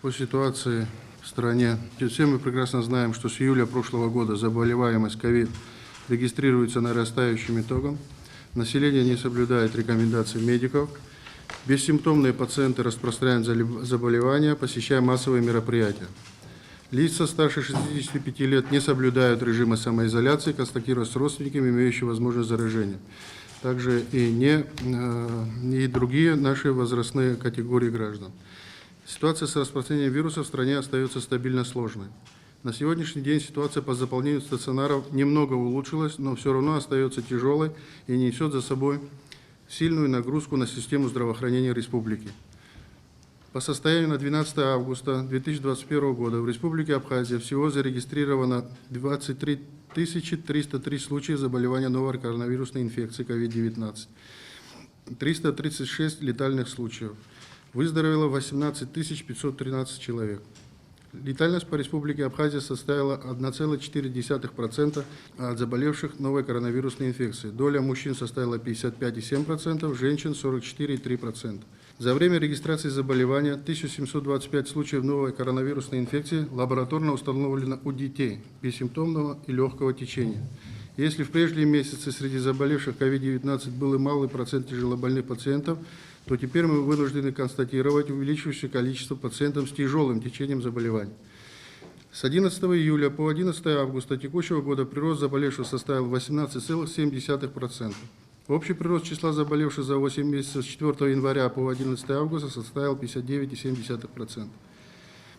по ситуации в стране. Все мы прекрасно знаем, что с июля прошлого года заболеваемость ковид регистрируется нарастающим итогом. Население не соблюдает рекомендаций медиков. Бессимптомные пациенты распространяют заболевания, посещая массовые мероприятия. Лица старше 65 лет не соблюдают режима самоизоляции, контактируя с родственниками, имеющими возможность заражения. Также и другие наши возрастные категории граждан. Ситуация с распространением вируса в стране остается стабильно сложной. На сегодняшний день ситуация по заполнению стационаров немного улучшилась, но все равно остается тяжелой и несет за собой сильную нагрузку на систему здравоохранения республики. По состоянию на 12 августа 2021 года в Республике Абхазия всего зарегистрировано 23 303 случая заболевания новой коронавирусной инфекции COVID-19, 336 летальных случаев. Выздоровело 18 513 человек. Летальность по Республике Абхазия составила 1,4% от заболевших новой коронавирусной инфекцией. Доля мужчин составила 55,7%, женщин 44,3%. За время регистрации заболевания 1725 случаев новой коронавирусной инфекции лабораторно установлено у детей бессимптомного и легкого течения. Если в прежние месяцы среди заболевших COVID-19 был и малый процент тяжелобольных пациентов, то теперь мы вынуждены констатировать увеличивающееся количество пациентов с тяжелым течением заболеваний. С 11 июля по 11 августа текущего года прирост заболевших составил 18,7%. Общий прирост числа заболевших за 8 месяцев с 4 января по 11 августа составил 59,7%.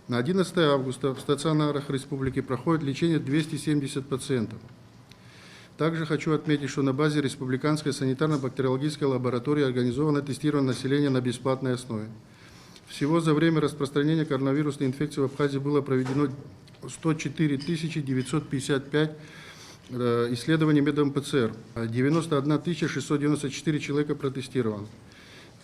На 11 августа в стационарах республики проходит лечение 270 пациентов. Также хочу отметить, что на базе Республиканской санитарно-бактериологической лаборатории организовано тестирование населения на бесплатной основе. Всего за время распространения коронавирусной инфекции в Абхазии было проведено 104 955 исследований методом ПЦР, 91 694 человека протестировано.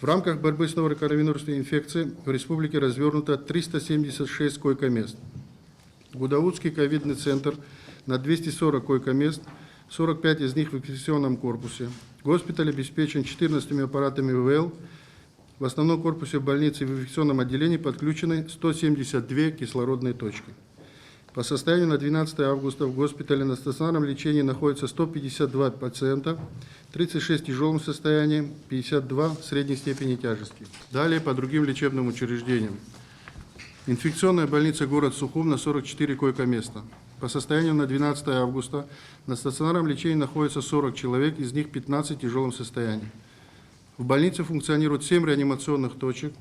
В рамках борьбы с новой коронавирусной инфекцией в республике развернуто 376 койко-мест. Гудаутский ковидный центр на 240 койко-мест, 45 из них в инфекционном корпусе. Госпиталь обеспечен 14 аппаратами ИВЛ. В основном корпусе больницы в инфекционном отделении подключены 172 кислородные точки. По состоянию на 12 августа в госпитале на стационарном лечении находится 152 пациента, 36 в тяжелом состоянии, 52 в средней степени тяжести. Далее по другим лечебным учреждениям. Инфекционная больница город Сухум на 44 койко-места. По состоянию на 12 августа на стационарном лечении находится 40 человек, из них 15 в тяжелом состоянии. В больнице функционирует 7 реанимационных точек,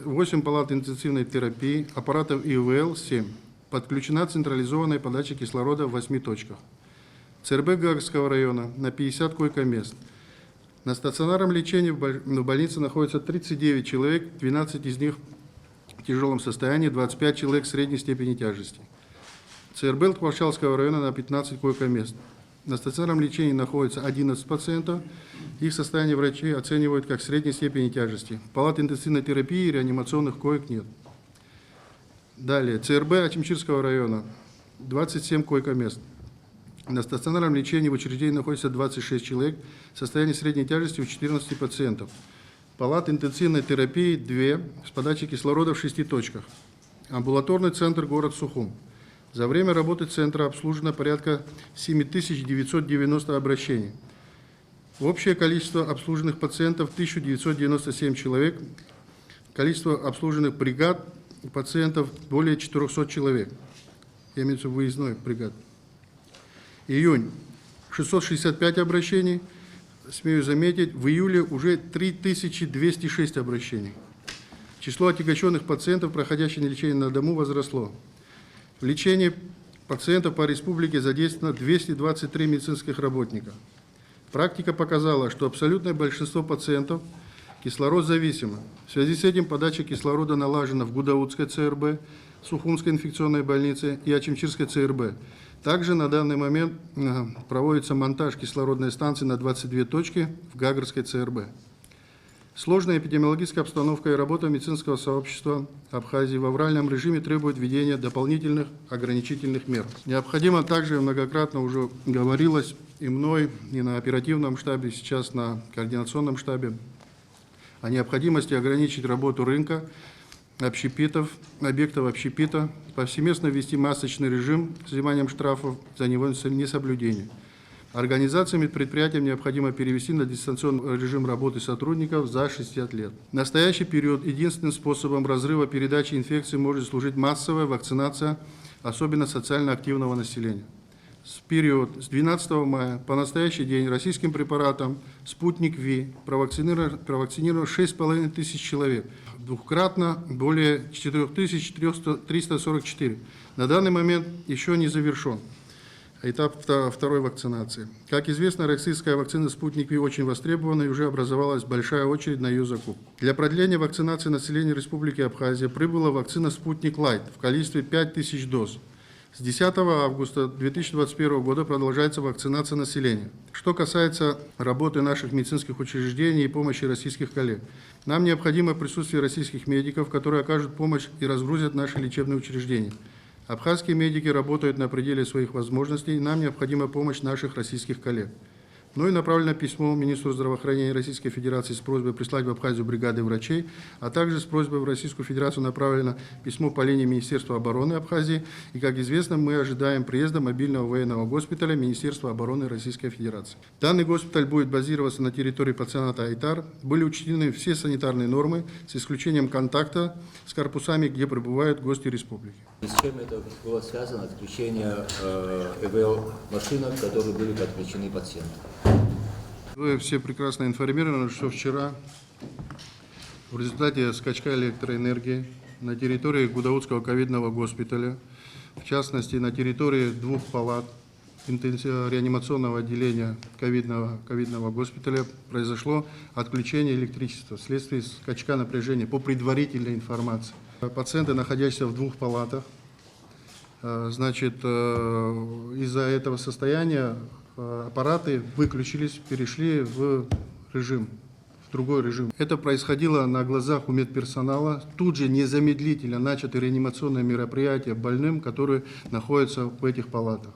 8 палат интенсивной терапии, аппаратов ИВЛ 7. Подключена централизованная подача кислорода в 8 точках. ЦРБ Гагарского района на 50 койко-мест. На стационарном лечении в больнице находится 39 человек, 12 из них в тяжелом состоянии, 25 человек в средней степени тяжести. ЦРБ Тхвашалского района на 15 койко-мест. На стационарном лечении находится 11 пациентов. Их состояние врачи оценивают как средней степени тяжести. Палат интенсивной терапии и реанимационных коек нет. Далее. ЦРБ Ачимчирского района 27 койко-мест. На стационарном лечении в учреждении находится 26 человек. Состояние средней тяжести у 14 пациентов. Палат интенсивной терапии 2 с подачей кислорода в 6 точках. Амбулаторный центр город Сухум. За время работы центра обслужено порядка 7990 обращений. Общее количество обслуженных пациентов 1997 человек. Количество обслуженных бригад пациентов более 400 человек. Я имею в виду выездной бригад. Июнь 665 обращений. Смею заметить, в июле уже 3206 обращений. Число отягощенных пациентов, проходящих лечение на дому, возросло. В лечении пациентов по республике задействовано 223 медицинских работника. Практика показала, что абсолютное большинство пациентов кислород-зависимо. В связи с этим подача кислорода налажена в Гудаутской ЦРБ, Сухумской инфекционной больнице и Ачимчирской ЦРБ. Также на данный момент проводится монтаж кислородной станции на 22 точки в Гагарской ЦРБ. Сложная эпидемиологическая обстановка и работа медицинского сообщества Абхазии в авральном режиме требует введения дополнительных ограничительных мер. Необходимо также, многократно уже говорилось и мной, и на оперативном штабе, сейчас на координационном штабе, о необходимости ограничить работу рынка общепитов, объектов общепита, повсеместно ввести масочный режим с взиманием штрафов за него несоблюдение. Организациям и предприятиям необходимо перевести на дистанционный режим работы сотрудников за 60 лет. В настоящий период единственным способом разрыва передачи инфекции может служить массовая вакцинация, особенно социально активного населения. В период с 12 мая по настоящий день российским препаратом «Спутник Ви» провакцинировано 6,5 тысяч человек, двукратно более 4344. На данный момент еще не завершен этап второй вакцинации. Как известно, российская вакцина «Спутник Ви» очень востребована и уже образовалась большая очередь на ее закупку. Для продления вакцинации населения Республики Абхазия прибыла вакцина «Спутник Лайт» в количестве 5000 доз. С 10 августа 2021 года продолжается вакцинация населения. Что касается работы наших медицинских учреждений и помощи российских коллег, нам необходимо присутствие российских медиков, которые окажут помощь и разгрузят наши лечебные учреждения. Абхазские медики работают на пределе своих возможностей, и нам необходима помощь наших российских коллег. Ну и направлено письмо министру здравоохранения Российской Федерации с просьбой прислать в Абхазию бригады врачей, а также с просьбой в Российскую Федерацию направлено письмо по линии Министерства обороны Абхазии. И, как известно, мы ожидаем приезда мобильного военного госпиталя Министерства обороны Российской Федерации. Данный госпиталь будет базироваться на территории пансионата Айтар. Были учтены все санитарные нормы, с исключением контакта с корпусами, где пребывают гости республики. С чем это было связано, отключение ЭВЛ машинок, которые были подключены пациентам? Вы все прекрасно информированы, что вчера в результате скачка электроэнергии на территории Гудаутского ковидного госпиталя, в частности на территории 2 палат реанимационного отделения ковидного госпиталя, произошло отключение электричества вследствие скачка напряжения по предварительной информации. Пациенты, находящиеся в 2 палатах, значит, из-за этого состояния аппараты выключились, перешли в другой режим. Это происходило на глазах у медперсонала. Тут же незамедлительно начаты реанимационные мероприятия больным, которые находятся в этих палатах.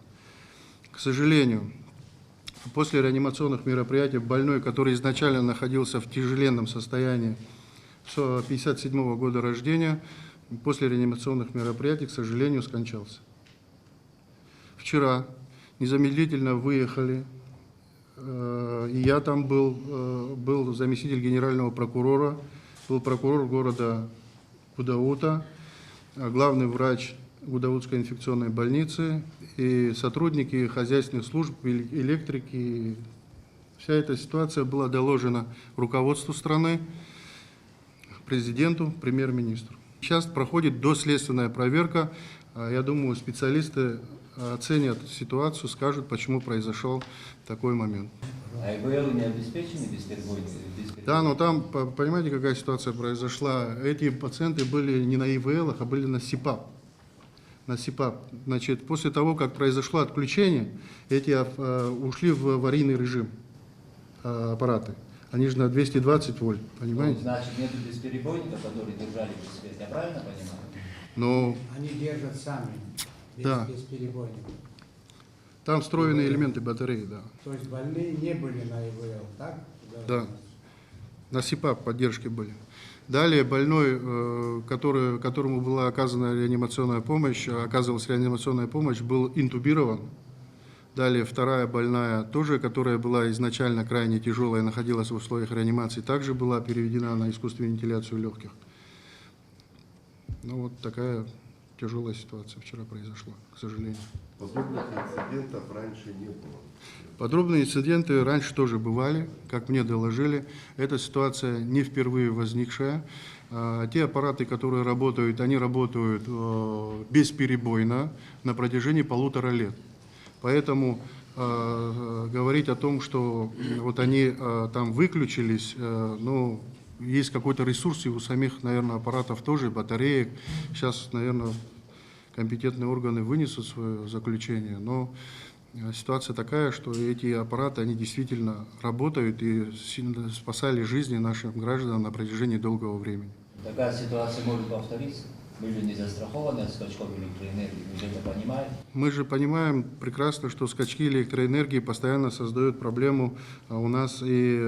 К сожалению, после реанимационных мероприятий больной, который изначально находился в тяжеленном состоянии, 1957 года рождения, после реанимационных мероприятий, к сожалению, скончался. Вчера незамедлительно выехали, и я там был заместитель генерального прокурора, был прокурор города Гудаута, главный врач Гудаутской инфекционной больницы и сотрудники хозяйственных служб, электрики. Вся эта ситуация была доложена руководству страны, президенту, премьер-министру. Сейчас проходит доследственная проверка. Я думаю, специалисты оценят ситуацию, скажут, почему произошел такой момент. А ИВЛ не обеспечены бесперебойно? Да, но там, понимаете, какая ситуация произошла? Эти пациенты были не на ИВЛ, а были на СИПАП. На СИПАП. Значит, после того, как произошло отключение, эти ушли в аварийный режим аппараты. Они же на 220 вольт, понимаете? Ну, значит, нет бесперебойников, которые держали без света, я правильно понимаю? Но они держат сами, да. без перебойников. Там встроенные элементы батареи, да. То есть больные не были на ИВЛ, так? Да. На СИПАП поддержки были. Далее больной, которому была оказана реанимационная помощь, оказывалась реанимационная помощь, был интубирован. Далее вторая больная, тоже, которая была изначально крайне тяжелая, находилась в условиях реанимации, также была переведена на искусственную вентиляцию легких. Ну вот такая тяжелая ситуация вчера произошла, к сожалению. Подобных инцидентов раньше не было. Подобные инциденты раньше тоже бывали, как мне доложили. Эта ситуация не впервые возникшая. Те аппараты, которые работают, они работают бесперебойно на протяжении 1,5 лет. Поэтому говорить о том, что вот они там выключились, ну, есть какой-то ресурс и у самих, наверное, аппаратов тоже, батареек. Сейчас, наверное, компетентные органы вынесут свое заключение, но ситуация такая, что эти аппараты, они действительно работают и спасали жизни нашим гражданам на протяжении долгого времени. Такая ситуация может повториться? Мы же не застрахованы от скачков электроэнергии. понимаете? Мы же понимаем прекрасно, что скачки электроэнергии постоянно создают проблему у нас. И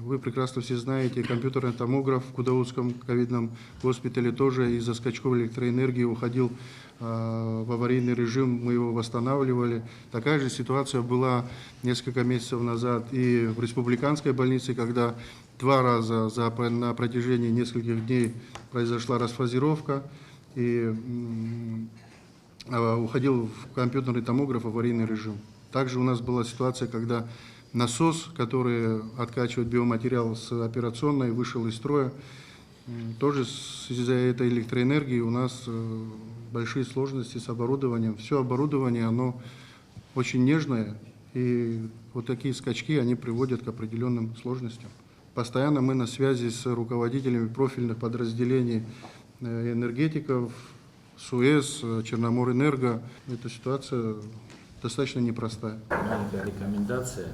вы прекрасно все знаете, компьютерный томограф в Гудаутском ковидном госпитале тоже из-за скачков электроэнергии уходил в аварийный режим, мы его восстанавливали. Такая же ситуация была несколько месяцев назад и в республиканской больнице, когда 2 раза на протяжении нескольких дней произошла расфазировка и уходил в компьютерный томограф аварийный режим. Также у нас была ситуация, когда насос, который откачивает биоматериал с операционной, вышел из строя. Тоже из-за этой электроэнергии у нас большие сложности с оборудованием. Все оборудование, оно очень нежное, и вот такие скачки, они приводят к определенным сложностям. Постоянно мы на связи с руководителями профильных подразделений энергетиков, СУЭС, Черноморэнерго. Эта ситуация достаточно непростая. Маленькая рекомендация.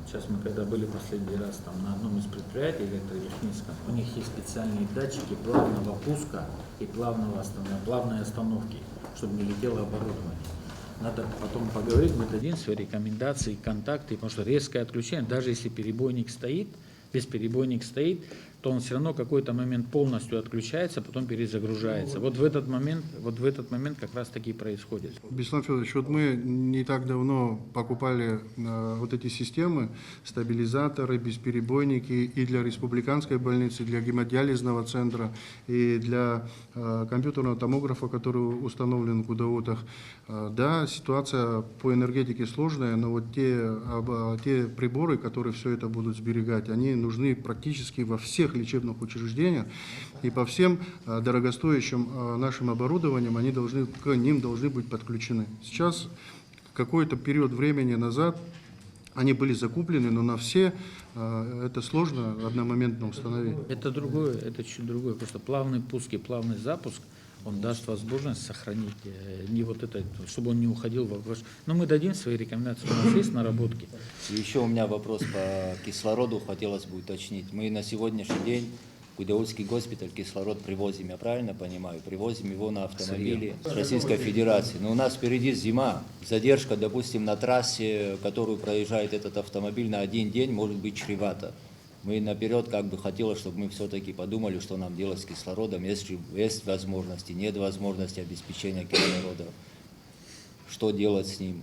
Сейчас мы когда были последний раз там на одном из предприятий электротехническом, у них есть специальные датчики плавного пуска и плавной остановки, чтобы не летело оборудование. Надо потом поговорить, мы дадим свои рекомендации, контакты, потому что резкое отключение, даже если перебойник стоит, бесперебойник стоит, то он все равно какой-то момент полностью отключается, потом перезагружается. Вот в этот момент как раз таки и происходит. Беслан Федорович, вот мы не так давно покупали вот эти системы, стабилизаторы, бесперебойники и для республиканской больницы, для гемодиализного центра, и для компьютерного томографа, который установлен в Гудаутах. Да, ситуация по энергетике сложная, но вот те приборы, которые все это будут сберегать, они нужны практически во всех лечебных учреждениях, и по всем дорогостоящим нашим оборудованиям к ним должны быть подключены. Сейчас, какой-то период времени назад, они были закуплены, но на все это сложно одномоментно установить. Это другое, это чуть другое. Просто плавный пуск и плавный запуск, он даст возможность сохранить, не вот это, чтобы он не уходил в ваш. Но мы дадим свои рекомендации, у нас есть наработки. И еще у меня вопрос по кислороду хотелось бы уточнить. Мы на сегодняшний день в Гудаутский госпиталь кислород привозим, я правильно понимаю? Привозим его на автомобиле с Российской Федерации. Но у нас впереди зима. Задержка, допустим, на трассе, которую проезжает этот автомобиль на 1 день, может быть чревата. Мы наперед хотелось, чтобы мы все-таки подумали, что нам делать с кислородом, если есть возможности, нет возможности обеспечения кислорода. Что делать с ним?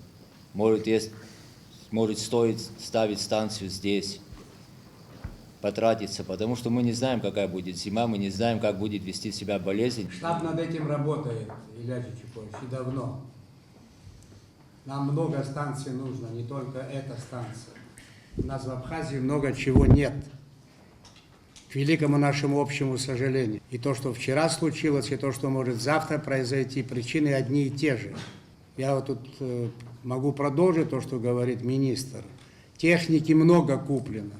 Может стоит ставить станцию здесь, потратиться, потому что мы не знаем, какая будет зима, мы не знаем, как будет вести себя болезнь. Штаб над этим работает, Илья Чичипович, и давно. Нам много станций нужно, не только эта станция. У нас в Абхазии много чего нет, к великому нашему общему сожалению. И то, что вчера случилось, и то, что может завтра произойти, причины одни и те же. Я вот тут могу продолжить то, что говорит министр. Техники много куплено.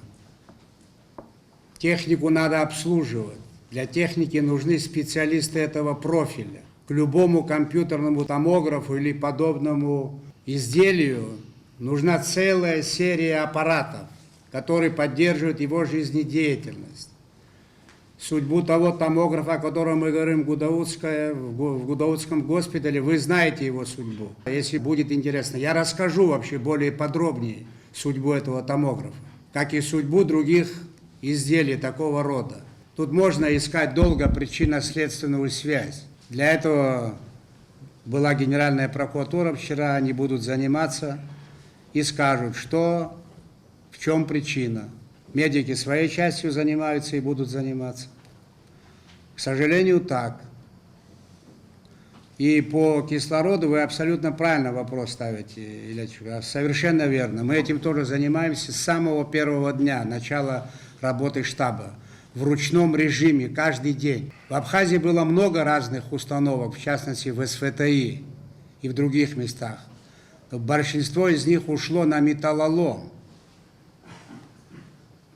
Технику надо обслуживать. Для техники нужны специалисты этого профиля. К любому компьютерному томографу или подобному изделию нужна целая серия аппаратов, которые поддерживают его жизнедеятельность. Судьбу того томографа, о котором мы говорим в Гудаутском госпитале, вы знаете его судьбу. Если будет интересно, я расскажу вообще более подробнее судьбу этого томографа, как и судьбу других изделий такого рода. Тут можно искать долго причинно-следственную связь. Для этого была Генеральная прокуратура вчера, они будут заниматься и скажут, что, в чем причина. Медики своей частью занимаются и будут заниматься. К сожалению, так. И по кислороду вы абсолютно правильно вопрос ставите, Илья Чичипович, совершенно верно. Мы этим тоже занимаемся с самого первого дня, начала работы штаба, в ручном режиме, каждый день. В Абхазии было много разных установок, в частности в СФТИ и в других местах. Большинство из них ушло на металлолом.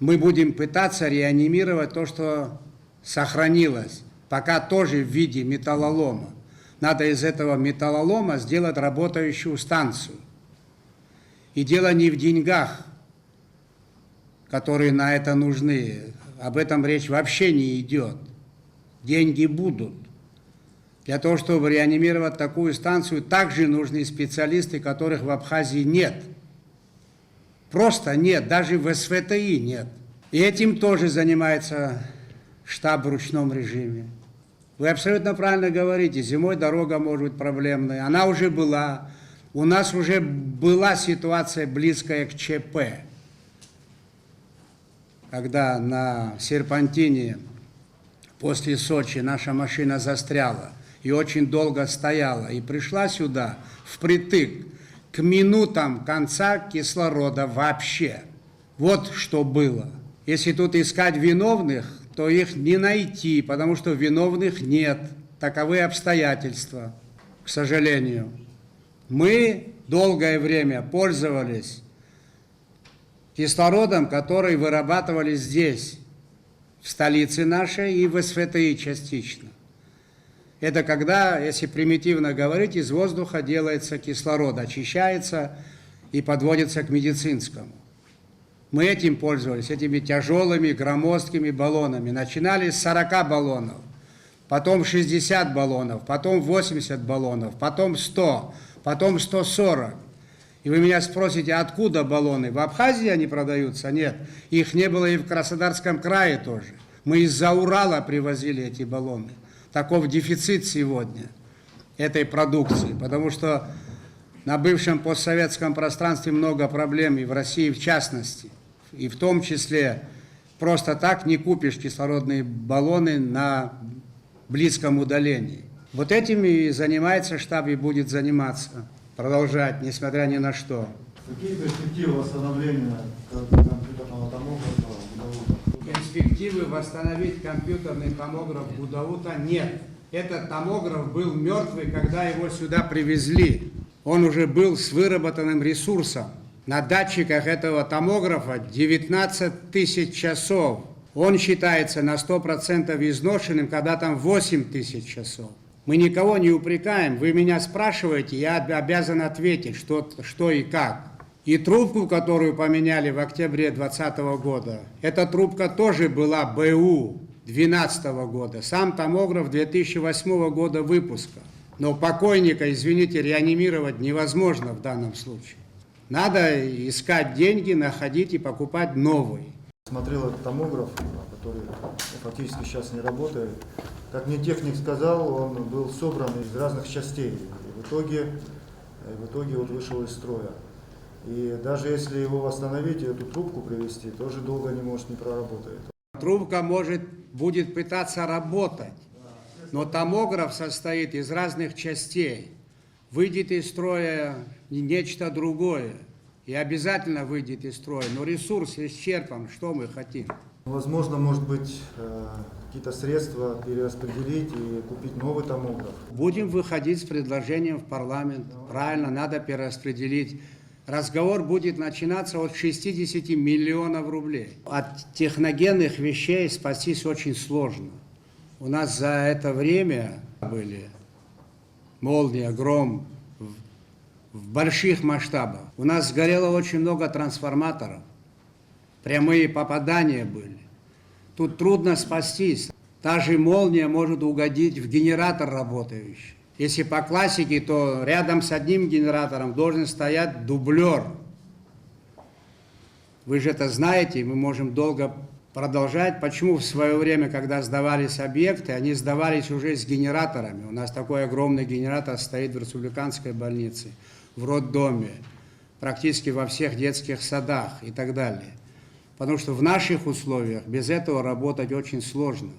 Мы будем пытаться реанимировать то, что сохранилось, пока тоже в виде металлолома. Надо из этого металлолома сделать работающую станцию. И дело не в деньгах, которые на это нужны. Об этом речь вообще не идет. Деньги будут. Для того, чтобы реанимировать такую станцию, также нужны специалисты, которых в Абхазии нет. Просто нет, даже в СВТИ нет. И этим тоже занимается штаб в ручном режиме. Вы абсолютно правильно говорите, зимой дорога может быть проблемной. Она уже была. У нас уже была ситуация близкая к ЧП, когда на серпантине после Сочи наша машина застряла и очень долго стояла, и пришла сюда впритык к минутам конца кислорода вообще. Вот что было. Если тут искать виновных, то их не найти, потому что виновных нет. Таковы обстоятельства, к сожалению. Мы долгое время пользовались кислородом, который вырабатывали здесь, в столице нашей и в СВТИ частично. Это когда, если примитивно говорить, из воздуха делается кислород, очищается и подводится к медицинскому. Мы этим пользовались, этими тяжелыми громоздкими баллонами. Начинали с 40 баллонов, потом 60 баллонов, потом 80 баллонов, потом 100, потом 140. И вы меня спросите, откуда баллоны? В Абхазии они продаются? Нет. Их не было и в Краснодарском крае тоже. Мы из-за Урала привозили эти баллоны. Таков дефицит сегодня этой продукции, потому что на бывшем постсоветском пространстве много проблем, и в России в частности. И в том числе просто так не купишь кислородные баллоны на близком удалении. Вот этим и занимается штаб, и будет заниматься, продолжать, несмотря ни на что. Какие перспективы восстановления компьютерного томографа? Перспективы восстановить компьютерный томограф Гудаута нет. Этот томограф был мертвый, когда его сюда привезли. Он уже был с выработанным ресурсом. На датчиках этого томографа 19 тысяч часов. Он считается на 100% изношенным, когда там 8 тысяч часов. Мы никого не упрекаем. Вы меня спрашиваете, я обязан ответить, что и как. И трубку, которую поменяли в октябре 2020 года, эта трубка тоже была БУ 2012 года. Сам томограф 2008 года выпуска. Но покойника, извините, реанимировать невозможно в данном случае. Надо искать деньги, находить и покупать новый. Смотрел этот томограф, который фактически сейчас не работает. Как мне техник сказал, он был собран из разных частей. И в итоге вот вышел из строя. И даже если его восстановить и эту трубку привести, тоже долго не проработает. Трубка будет пытаться работать, но томограф состоит из разных частей. Выйдет из строя нечто другое, и обязательно выйдет из строя, но ресурс исчерпан, что мы хотим. Возможно, может быть, какие-то средства перераспределить и купить новый томограф. Будем выходить с предложением в парламент. Правильно, надо перераспределить. Разговор будет начинаться от 60 миллионов рублей. От техногенных вещей спастись очень сложно. У нас за это время были молния, гром в больших масштабах. У нас сгорело очень много трансформаторов. Прямые попадания были. Тут трудно спастись. Та же молния может угодить в генератор работающий. Если по классике, то рядом с одним генератором должен стоять дублер. Вы же это знаете, мы можем долго продолжать. Почему в свое время, когда сдавались объекты, они сдавались уже с генераторами. У нас такой огромный генератор стоит в республиканской больнице, в роддоме, практически во всех детских садах и так далее. Потому что в наших условиях без этого работать очень сложно.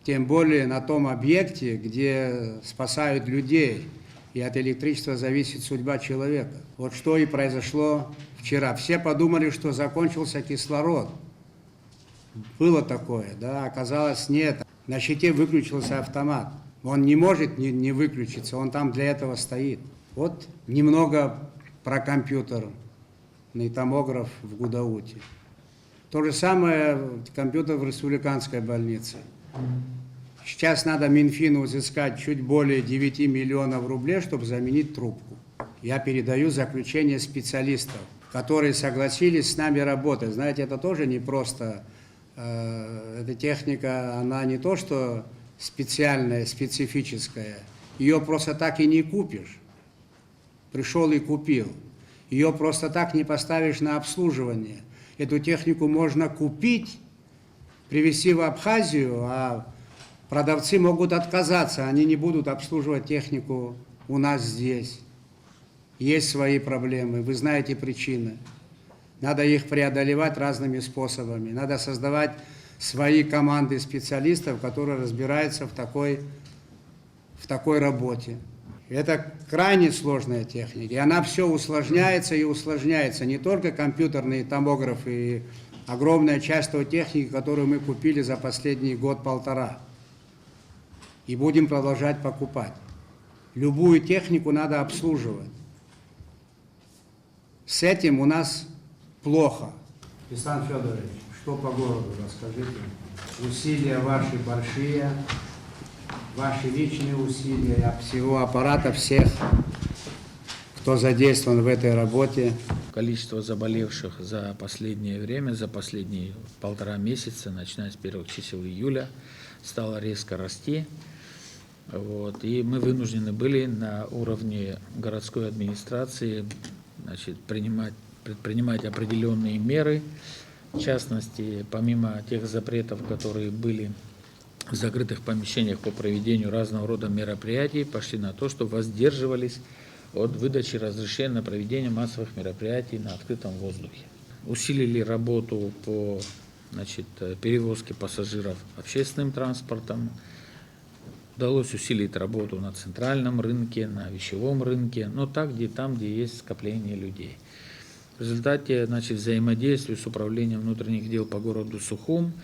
Тем более на том объекте, где спасают людей, и от электричества зависит судьба человека. Вот что и произошло вчера. Все подумали, что закончился кислород. Было такое, да, оказалось нет. На щите выключился автомат. Он не может не выключиться, он там для этого стоит. Вот немного про компьютерный томограф в Гудауте. То же самое компьютер в республиканской больнице. Сейчас надо Минфину изыскать чуть более 9 миллионов рублей, чтобы заменить трубку. Я передаю заключение специалистов, которые согласились с нами работать. Знаете, это тоже не просто. Эта техника, она не то, что специальная, специфическая, ее просто так и не купишь. Пришел и купил. Ее просто так не поставишь на обслуживание. Эту технику можно купить, привезти в Абхазию, а продавцы могут отказаться, они не будут обслуживать технику у нас здесь. Есть свои проблемы, вы знаете причины. Надо их преодолевать разными способами. Надо создавать свои команды специалистов, которые разбираются в такой работе. Это крайне сложная техника, и она все усложняется и усложняется. Не только компьютерные томографы и огромная часть той техники, которую мы купили за последний год-полтора. И будем продолжать покупать. Любую технику надо обслуживать. С этим у нас плохо. Александр Федорович, что по городу, расскажите. Усилия ваши большие, ваши личные усилия, всего аппарата, всех, кто задействован в этой работе. Количество заболевших за последнее время, за последние 1,5 месяца, начиная с первых чисел июля, стало резко расти. Вот. И мы вынуждены были на уровне городской администрации, значит, предпринимать определенные меры. В частности, помимо тех запретов, которые были в закрытых помещениях по проведению разного рода мероприятий, пошли на то, что воздерживались от выдачи разрешения на проведение массовых мероприятий на открытом воздухе. Усилили работу по, значит, перевозке пассажиров общественным транспортом. Удалось усилить работу на центральном рынке, на вещевом рынке, но там, где есть скопление людей. В результате, значит, взаимодействия с управлением внутренних дел по городу Сухум,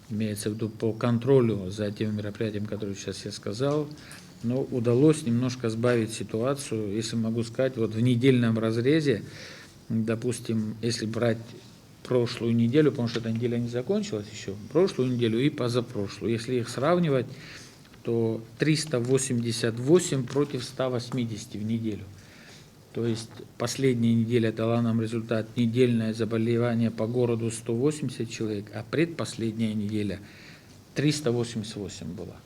имеется в виду по контролю за тем мероприятием, которое сейчас я сказал, но удалось немножко сбавить ситуацию, если могу сказать, вот в недельном разрезе, допустим, если брать прошлую неделю, потому что эта неделя не закончилась еще, прошлую неделю и позапрошлую, если их сравнивать, то 388 против 180 в неделю. То есть последняя неделя дала нам результат недельное заболевание по городу 180 человек, а предпоследняя неделя 388 была.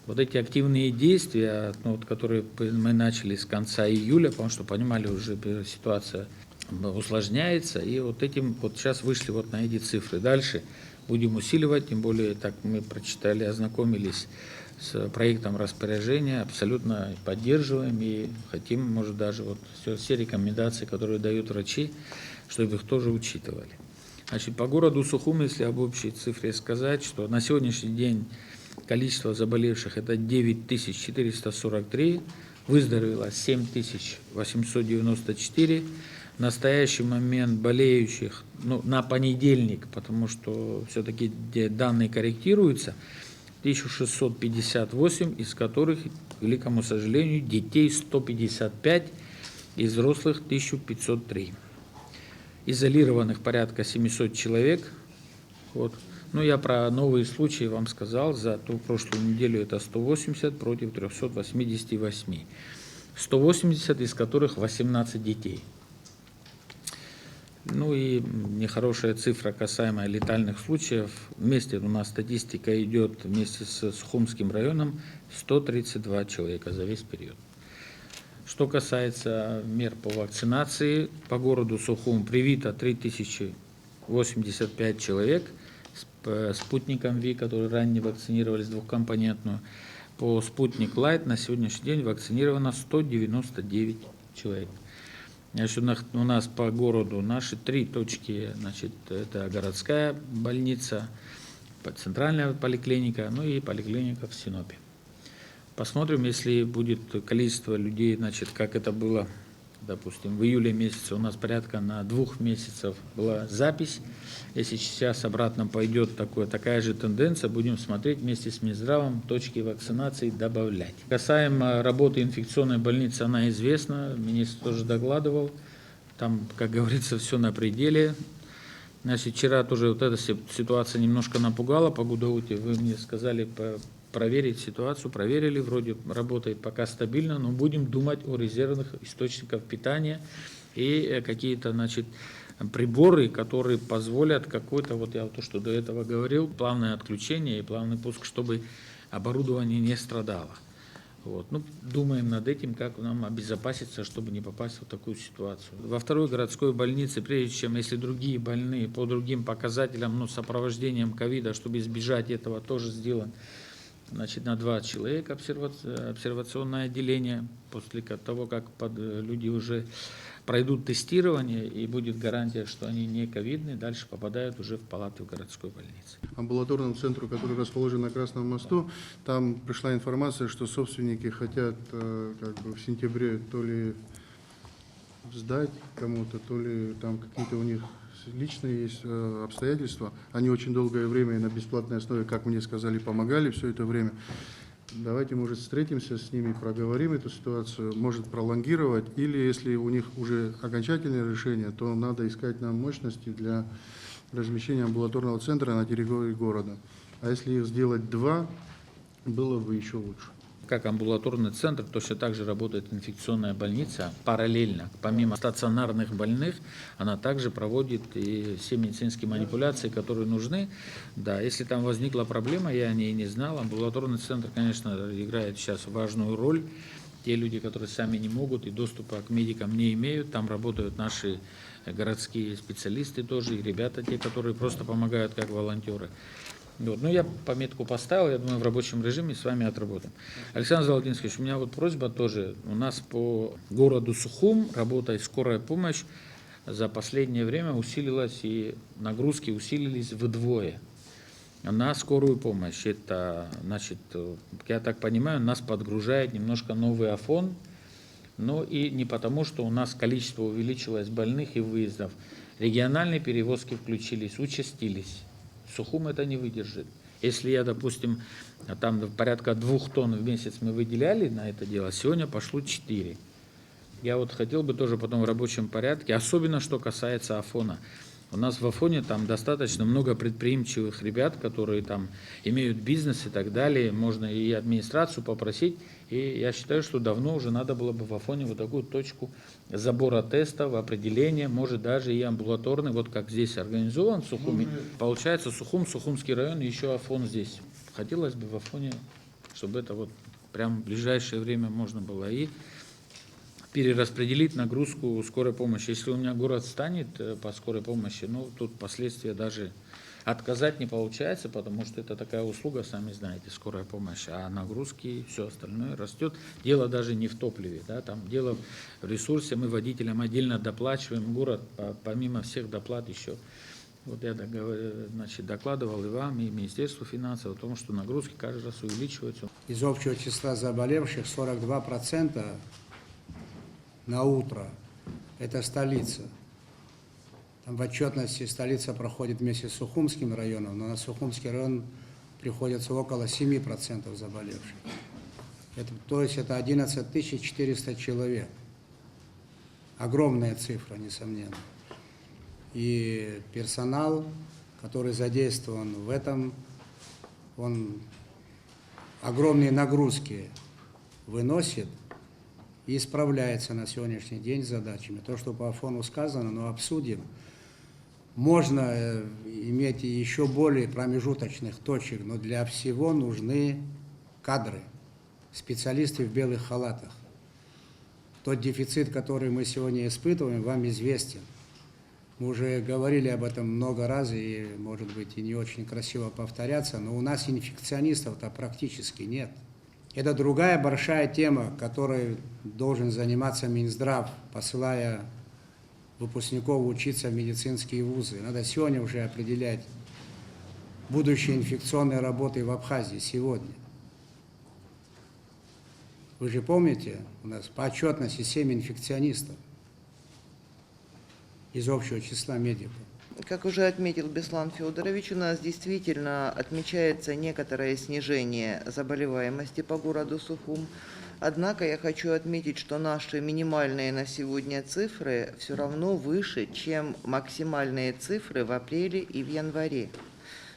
Вот эти активные действия, которые мы начали с конца июля, потому что понимали, уже ситуация усложняется, и вот этим вот сейчас вышли вот на эти цифры. Дальше будем усиливать, тем более так мы прочитали, ознакомились с проектом распоряжения, абсолютно поддерживаем и хотим, может, даже вот все рекомендации, которые дают врачи, чтобы их тоже учитывали. Значит, по городу Сухум, если об общей цифре сказать, что на сегодняшний день количество заболевших это 9443, выздоровело 7894. В настоящий момент болеющих, на понедельник, потому что все-таки данные корректируются, 1658, из которых, к великому сожалению, детей 155, из взрослых 1503. Изолированных порядка 700 человек. Вот. Я про новые случаи вам сказал, за ту прошлую неделю это 180 против 388. 180, из которых 18 детей. И нехорошая цифра, касаемая летальных случаев. Вместе у нас статистика идет вместе с Сухумским районом 132 человека за весь период. Что касается мер по вакцинации, по городу Сухум привито 3085 человек с спутником ВИ, которые ранее вакцинировались двухкомпонентную. По спутник Лайт на сегодняшний день вакцинировано 199 человек. Значит, у нас по городу наши 3 точки, значит, это городская больница, центральная поликлиника, и поликлиника в Синопе. Посмотрим, если будет количество людей, значит, как это было, допустим, в июле месяце у нас порядка на 2 месяцев была запись. Если сейчас обратно пойдет такая же тенденция, будем смотреть вместе с Минздравом точки вакцинации добавлять. Касаемо работы инфекционной больницы, она известна, министр тоже докладывал. Там, как говорится, все на пределе. Значит, вчера тоже вот эта ситуация немножко напугала по Гудауте. Вы мне сказали проверить ситуацию, проверили, вроде работает пока стабильно, но будем думать о резервных источниках питания и какие-то, значит, приборы, которые позволят какой-то, вот я то, что до этого говорил, плавное отключение и плавный пуск, чтобы оборудование не страдало. Вот. Ну, думаем над этим, как нам обезопаситься, чтобы не попасть в такую ситуацию. Во второй городской больнице, прежде чем, если другие больные по другим показателям, ну, сопровождением ковида, чтобы избежать этого, тоже сделан, значит, на 2 человека обсервационное отделение, после того, как люди уже пройдут тестирование и будет гарантия, что они не ковидные, дальше попадают уже в палаты в городской больнице. Амбулаторному центру, который расположен на Красном мосту, там пришла информация, что собственники хотят как бы в сентябре то ли сдать кому-то, то ли там какие-то у них личные есть обстоятельства. Они очень долгое время на бесплатной основе, как мне сказали, помогали все это время. Давайте, может, встретимся с ними, проговорим эту ситуацию, может пролонгировать, или если у них уже окончательное решение, то надо искать нам мощности для размещения амбулаторного центра на территории города. А если их сделать 2, было бы еще лучше. Как амбулаторный центр, точно так же работает инфекционная больница. Параллельно, помимо стационарных больных, она также проводит и все медицинские манипуляции, которые нужны. Да, если там возникла проблема, я о ней не знал. Амбулаторный центр, конечно, играет сейчас важную роль. Те люди, которые сами не могут и доступа к медикам не имеют, там работают наши городские специалисты тоже, и ребята те, которые просто помогают как волонтеры. Вот. Ну, я пометку поставил, я думаю, в рабочем режиме с вами отработаем. Александр Золотинский, у меня вот просьба тоже. У нас по городу Сухум работает скорая помощь. За последнее время усилилась, и нагрузки усилились вдвое на скорую помощь. Это, значит, я так понимаю, нас подгружает немножко новый Афон, но и не потому, что у нас количество увеличилось больных и выездов. Региональные перевозки включились, участились. Сухум это не выдержит. Если я, допустим, там порядка 2 тонн в месяц мы выделяли на это дело, сегодня пошло 4. Я вот хотел бы тоже потом в рабочем порядке, особенно что касается Афона. У нас в Афоне там достаточно много предприимчивых ребят, которые там имеют бизнес и так далее. Можно и администрацию попросить. И я считаю, что давно уже надо было бы в Афоне вот такую точку забора тестов, определения, может даже и амбулаторный, вот как здесь организован в Сухуме. Получается Сухум, Сухумский район, и еще Афон здесь. Хотелось бы в Афоне, чтобы это вот прям в ближайшее время можно было и перераспределить нагрузку скорой помощи. Если у меня город станет по скорой помощи, ну, тут последствия даже отказать не получается, потому что это такая услуга, сами знаете, скорая помощь, а нагрузки и все остальное растет. Дело даже не в топливе, да, там дело в ресурсе, мы водителям отдельно доплачиваем, город помимо всех доплат еще. Вот я, значит, докладывал и вам, и Министерству финансов о том, что нагрузки каждый раз увеличиваются. Из общего числа заболевших 42% на утро – это столица. Там в отчетности столица проходит вместе с Сухумским районом, но на Сухумский район приходится около 7% заболевших. То есть это 11 400 человек. Огромная цифра, несомненно. И персонал, который задействован в этом, он огромные нагрузки выносит и справляется на сегодняшний день с задачами. То, что по Афону сказано, но обсудим. Можно иметь еще более промежуточных точек, но для всего нужны кадры, специалисты в белых халатах. Тот дефицит, который мы сегодня испытываем, вам известен. Мы уже говорили об этом много раз, и, может быть, и не очень красиво повторяться, но у нас инфекционистов-то практически нет. Это другая большая тема, которой должен заниматься Минздрав, посылая выпускников учиться в медицинские вузы. Надо сегодня уже определять будущее инфекционной работы в Абхазии сегодня. Вы же помните, у нас по отчетности 7 инфекционистов из общего числа медиков. Как уже отметил Беслан Федорович, у нас действительно отмечается некоторое снижение заболеваемости по городу Сухум. Однако я хочу отметить, что наши минимальные на сегодня цифры все равно выше, чем максимальные цифры в апреле и в январе.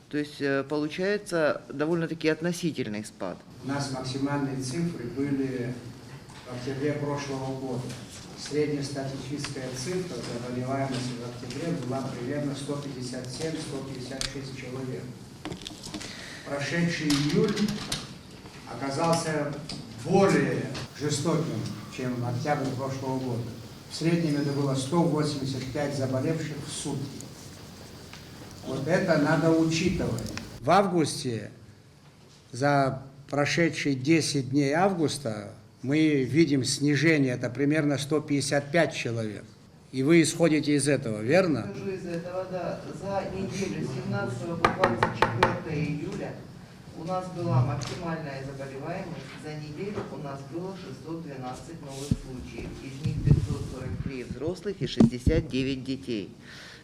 То есть получается довольно-таки относительный спад. У нас максимальные цифры были в октябре прошлого года. Среднестатистическая цифра заболеваемости в октябре была примерно 157-156 человек. Прошедший июль оказался более жестоким, чем октябрь прошлого года. В среднем это было 185 заболевших в сутки. Вот это надо учитывать. В августе, за прошедшие 10 дней августа, мы видим снижение, это примерно 155 человек. И вы исходите из этого, верно? Скажу из этого, да. За неделю с 17 по 24 июля у нас была максимальная заболеваемость. За неделю у нас было 612 новых случаев. Из них 543 взрослых и 69 детей.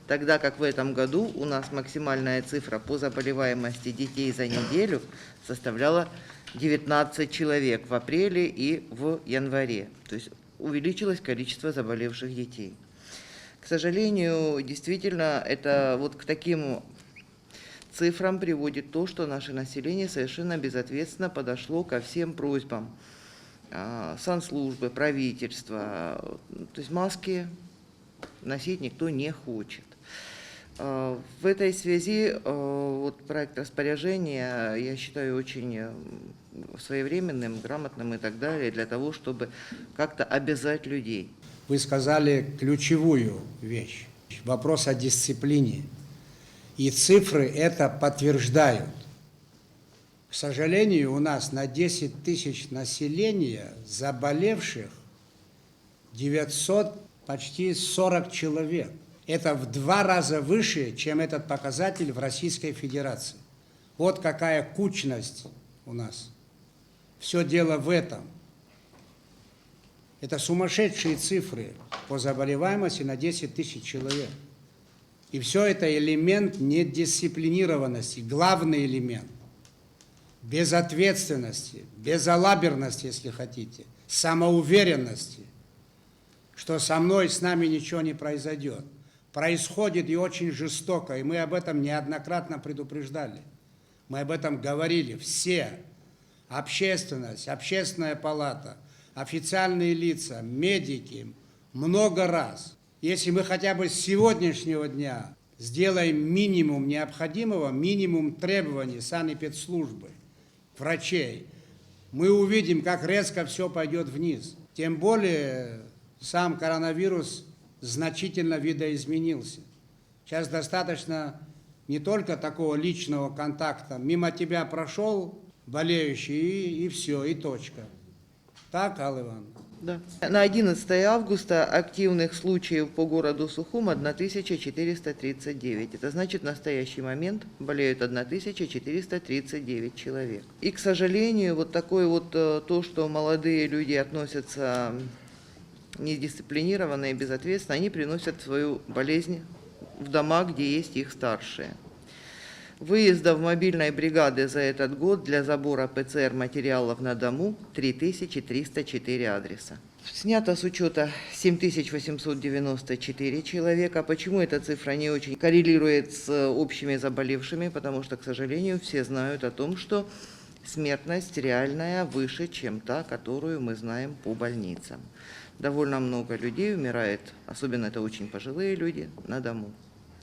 Тогда как в этом году у нас максимальная цифра по заболеваемости детей за неделю составляла 19 человек в апреле и в январе. То есть увеличилось количество заболевших детей. К сожалению, действительно, это вот к таким цифрам приводит то, что наше население совершенно безответственно подошло ко всем просьбам санслужбы, правительства. То есть маски носить никто не хочет. В этой связи вот проект распоряжения я считаю очень своевременным, грамотным и так далее, для того, чтобы как-то обязать людей. Вы сказали ключевую вещь. Вопрос о дисциплине. И цифры это подтверждают. К сожалению, у нас на 10 тысяч населения заболевших 900, почти 40 человек. Это в 2 раза выше, чем этот показатель в Российской Федерации. Вот какая кучность у нас. Все дело в этом. Это сумасшедшие цифры по заболеваемости на 10 тысяч человек. И все это элемент недисциплинированности, главный элемент. Безответственности, безалаберности, если хотите, самоуверенности, что со мной, с нами ничего не произойдет. Происходит и очень жестоко, и мы об этом неоднократно предупреждали. Мы об этом говорили все. Общественность, общественная палата, официальные лица, медики, много раз. Если мы хотя бы с сегодняшнего дня сделаем минимум необходимого, минимум требований санэпидслужбы, врачей, мы увидим, как резко все пойдет вниз. Тем более сам коронавирус значительно видоизменился. Сейчас достаточно не только такого личного контакта. Мимо тебя прошел болеющий, и все, и точка. Так, Алла Ивановна? Да. На 11 августа активных случаев по городу Сухум 1439. Это значит, в настоящий момент болеют 1439 человек. И, к сожалению, вот такое вот то, что молодые люди относятся недисциплинированно и безответственно, они приносят свою болезнь в дома, где есть их старшие. Выездов мобильной бригады за этот год для забора ПЦР-материалов на дому 3304 адреса. Снято с учета 7894 человека. Почему эта цифра не очень коррелирует с общими заболевшими? Потому что, к сожалению, все знают о том, что смертность реальная выше, чем та, которую мы знаем по больницам. Довольно много людей умирает, особенно это очень пожилые люди, на дому.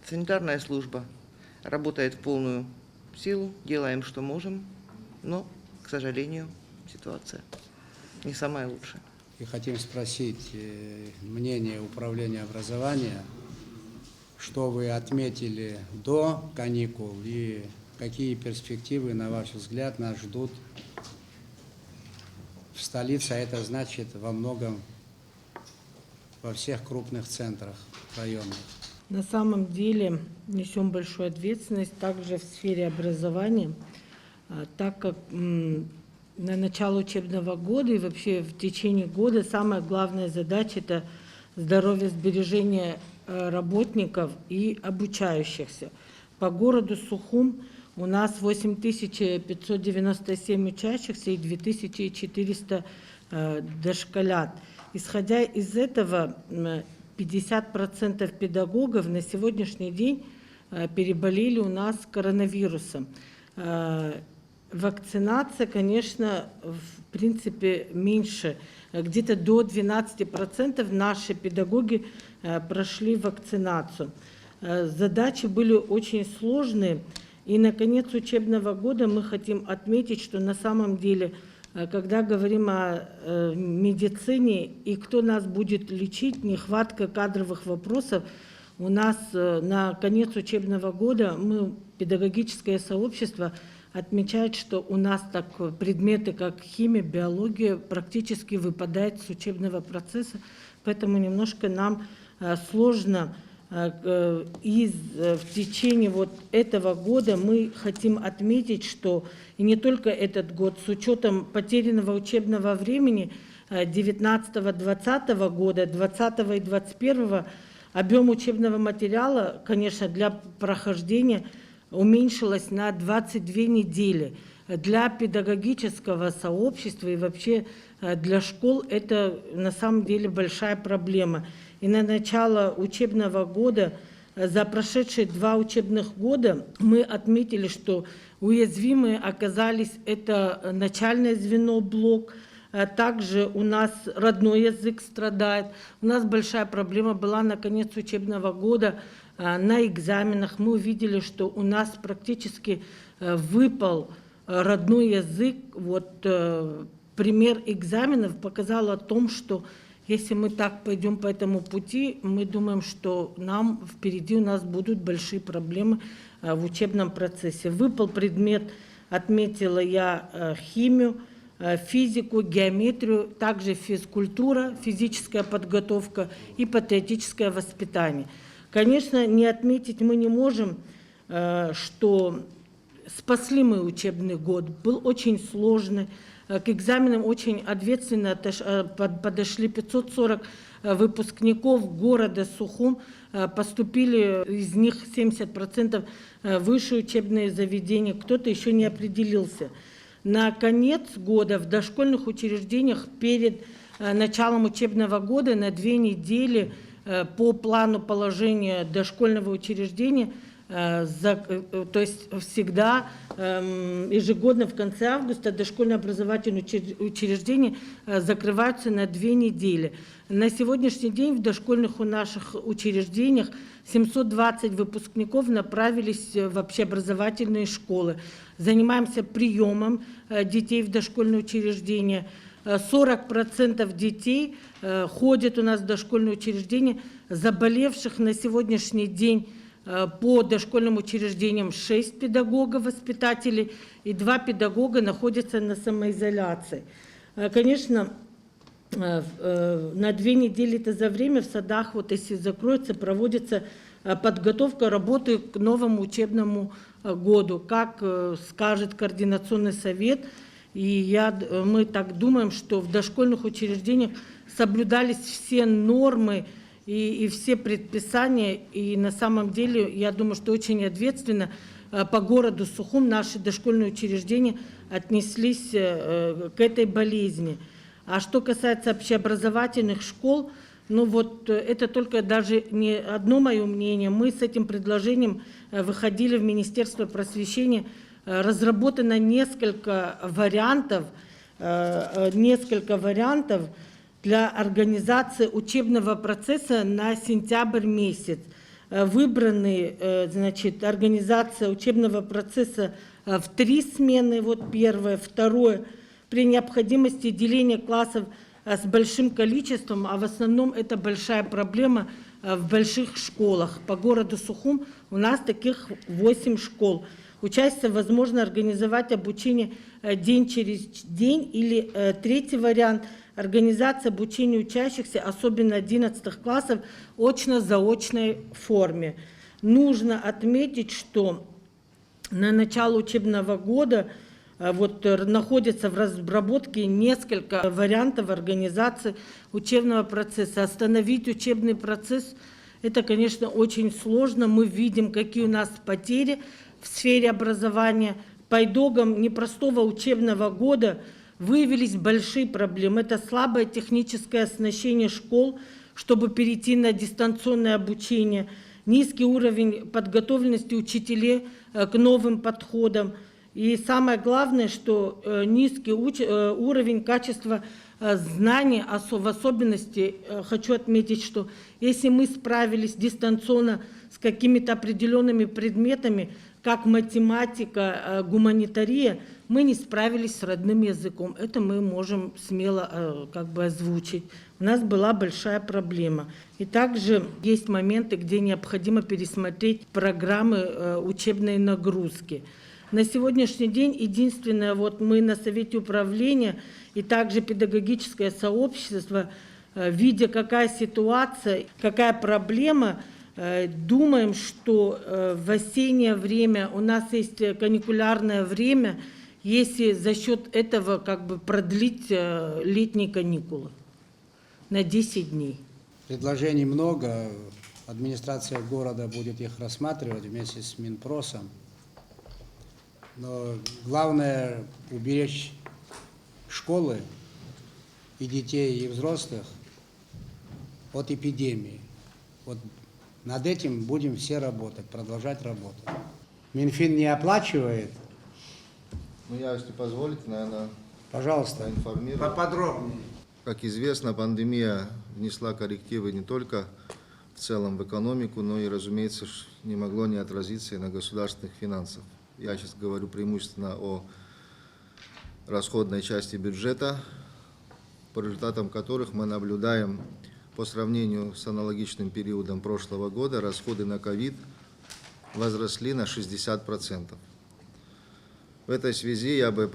Санитарная служба работает в полную силу, делаем, что можем, но, к сожалению, ситуация не самая лучшая. И хотим спросить мнение Управления образования, что вы отметили до каникул и какие перспективы, на ваш взгляд, нас ждут в столице, а это значит во многом во всех крупных центрах районных. На самом деле несем большую ответственность также в сфере образования, так как на начало учебного года и вообще в течение года самая главная задача – это здоровье, сбережение работников и обучающихся. По городу Сухум у нас 8597 учащихся и 2400 дошколят. Исходя из этого, 50% педагогов на сегодняшний день переболели у нас коронавирусом. Вакцинация, конечно, в принципе меньше. Где-то до 12% наши педагоги прошли вакцинацию. Задачи были очень сложные. И на конец учебного года мы хотим отметить, что на самом деле когда говорим о медицине и кто нас будет лечить, нехватка кадровых вопросов. У нас на конец учебного года педагогическое сообщество отмечает, что у нас так предметы, как химия, биология, практически выпадают с учебного процесса, поэтому немножко нам сложно. И в течение вот этого года мы хотим отметить, что и не только этот год, с учетом потерянного учебного времени 19-20 года, 20 и 21 объем учебного материала, конечно, для прохождения уменьшилось на 22 недели. Для педагогического сообщества и вообще для школ это на самом деле большая проблема. И на начало учебного года, за прошедшие 2 учебных года, мы отметили, что уязвимые оказались это начальное звено, блок. Также у нас родной язык страдает. У нас большая проблема была на конец учебного года на экзаменах. Мы увидели, что у нас практически выпал родной язык. Вот пример экзаменов показал о том, что если мы так пойдем по этому пути, мы думаем, что впереди у нас будут большие проблемы в учебном процессе. Выпал предмет, отметила я, химию, физику, геометрию, также физкультура, физическая подготовка и патриотическое воспитание. Конечно, не отметить мы не можем, что спасли мы учебный год, был очень сложный. К экзаменам очень ответственно подошли 540 выпускников города Сухум. Поступили из них 70% в высшие учебные заведения, кто-то еще не определился. На конец года в дошкольных учреждениях перед началом учебного года на 2 недели по плану положения дошкольного учреждения, то есть всегда ежегодно в конце августа дошкольные образовательные учреждения закрываются на 2 недели. На сегодняшний день в дошкольных у наших учреждениях 720 выпускников направились в общеобразовательные школы. Занимаемся приемом детей в дошкольные учреждения. 40% детей ходят у нас в дошкольные учреждения, заболевших на сегодняшний день по дошкольным учреждениям 6 педагогов, воспитателей, и 2 педагога находятся на самоизоляции. Конечно, на 2 недели это за время в садах, вот если закроется, проводится подготовка работы к новому учебному году, как скажет Координационный совет. И мы так думаем, что в дошкольных учреждениях соблюдались все нормы и все предписания. И на самом деле, я думаю, что очень ответственно по городу Сухум наши дошкольные учреждения отнеслись к этой болезни. А что касается общеобразовательных школ, ну вот это только даже не одно мое мнение. Мы с этим предложением выходили в Министерство просвещения. Разработано несколько вариантов для организации учебного процесса на сентябрь месяц. Выбраны, организация учебного процесса в 3 смены, вот первое, второе, при необходимости деления классов с большим количеством, а в основном это большая проблема в больших школах. По городу Сухум у нас таких 8 школ. Участие возможно организовать обучение день через день или 3-й вариант – организация обучения учащихся, особенно 11 классов, очно-заочной форме. Нужно отметить, что на начало учебного года находятся в разработке несколько вариантов организации учебного процесса. Остановить учебный процесс – это, конечно, очень сложно. Мы видим, какие у нас потери в сфере образования. По итогам непростого учебного года выявились большие проблемы. Это слабое техническое оснащение школ, чтобы перейти на дистанционное обучение, низкий уровень подготовленности учителей к новым подходам. И самое главное, что низкий уровень качества знаний, в особенности хочу отметить, что если мы справились дистанционно с какими-то определенными предметами, как математика, гуманитария, мы не справились с родным языком. Это мы можем смело как бы озвучить. У нас была большая проблема. И также есть моменты, где необходимо пересмотреть программы учебной нагрузки. На сегодняшний день единственное, вот мы на Совете управления и также педагогическое сообщество, видя какая ситуация, какая проблема, думаем, что в осеннее время у нас есть каникулярное время, если за счет этого как бы продлить летние каникулы на 10 дней. Предложений много. Администрация города будет их рассматривать вместе с Минпросом. Но главное уберечь школы и детей, и взрослых от эпидемии. Вот над этим будем все работать, продолжать работать. Минфин не оплачивает. Ну, я, если позволите, наверное, Пожалуйста, проинформирую. поподробнее. Как известно, пандемия внесла коррективы не только в целом в экономику, но и, разумеется, не могло не отразиться и на государственных финансах. Я сейчас говорю преимущественно о расходной части бюджета, по результатам которых мы наблюдаем по сравнению с аналогичным периодом прошлого года, расходы на ковид возросли на 60%. В этой связи я бы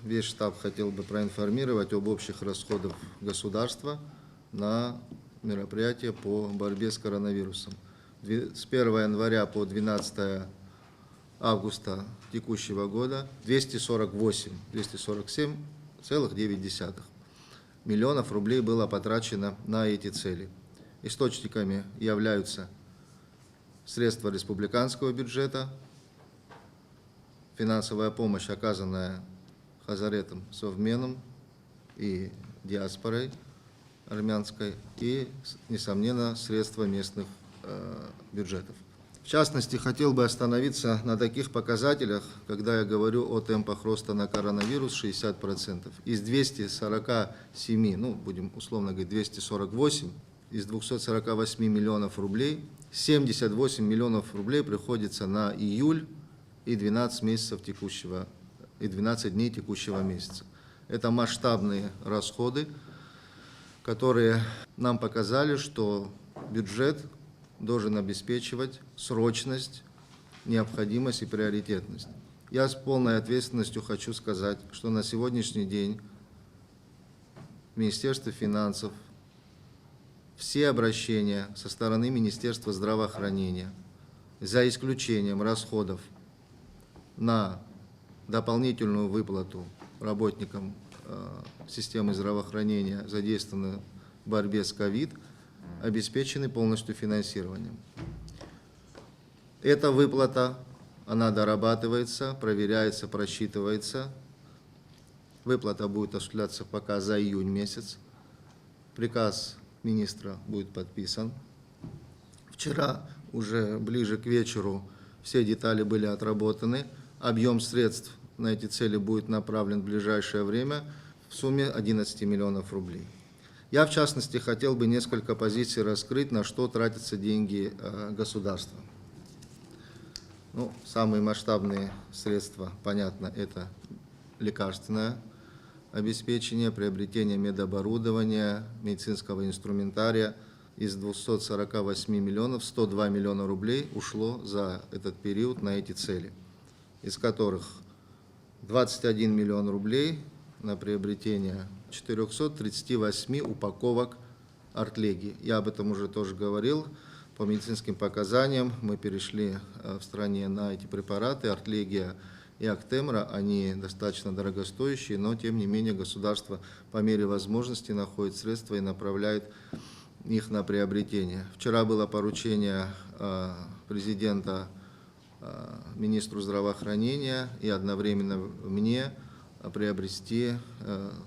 весь штаб хотел бы проинформировать об общих расходах государства на мероприятия по борьбе с коронавирусом. С 1 января по 12 августа текущего года 247,9 миллионов рублей было потрачено на эти цели. Источниками являются средства республиканского бюджета, финансовая помощь, оказанная Хазаретом Совменом и диаспорой армянской, и, несомненно, средства местных бюджетов. В частности, хотел бы остановиться на таких показателях, когда я говорю о темпах роста на коронавирус 60%. Из 247, ну, будем условно говорить, 248, из 248 миллионов рублей, 78 миллионов рублей приходится на июль и 12 месяцев текущего, и 12 дней текущего месяца. Это масштабные расходы, которые нам показали, что бюджет должен обеспечивать срочность, необходимость и приоритетность. Я с полной ответственностью хочу сказать, что на сегодняшний день в Министерстве финансов все обращения со стороны Министерства здравоохранения, за исключением расходов на дополнительную выплату работникам системы здравоохранения, задействованных в борьбе с ковид, обеспечены полностью финансированием. Эта выплата, она дорабатывается, проверяется, просчитывается. Выплата будет осуществляться пока за июнь месяц. Приказ министра будет подписан. Вчера, уже ближе к вечеру, все детали были отработаны. Объем средств на эти цели будет направлен в ближайшее время в сумме 11 миллионов рублей. Я, в частности, хотел бы несколько позиций раскрыть, на что тратятся деньги государства. Ну, самые масштабные средства, понятно, это лекарственное обеспечение, приобретение медоборудования, медицинского инструментария. Из 248 миллионов 102 миллиона рублей ушло за этот период на эти цели, из которых 21 миллион рублей на приобретение 438 упаковок артелегии. Я об этом уже тоже говорил. По медицинским показаниям мы перешли в стране на эти препараты. Артелегия и Актемра, они достаточно дорогостоящие, но тем не менее государство по мере возможности находит средства и направляет их на приобретение. Вчера было поручение президента министру здравоохранения и одновременно мне приобрести,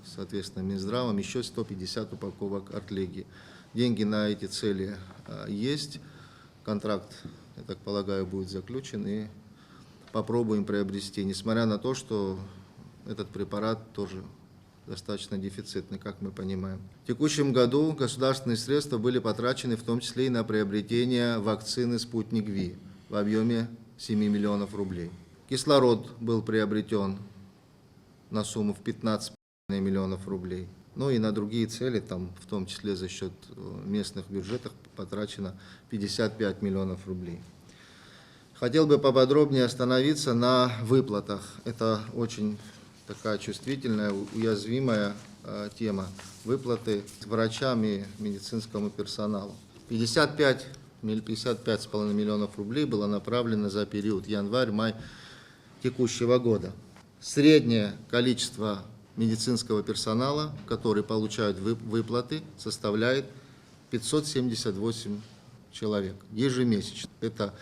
соответственно, Минздравом еще 150 упаковок артелегии. Деньги на эти цели есть, контракт, я так полагаю, будет заключен, и попробуем приобрести, несмотря на то, что этот препарат тоже достаточно дефицитный, как мы понимаем. В текущем году государственные средства были потрачены в том числе и на приобретение вакцины «Спутник Ви» в объеме 7 миллионов рублей. Кислород был приобретен на сумму в 15 миллионов рублей. Ну и на другие цели, там, в том числе за счет местных бюджетов, потрачено 55 миллионов рублей. Хотел бы поподробнее остановиться на выплатах. Это очень такая чувствительная, уязвимая тема. Выплаты врачам и медицинскому персоналу. 55,5 миллионов рублей было направлено за период январь-май текущего года. Среднее количество медицинского персонала, который получает выплаты, составляет 578 человек ежемесячно. Это,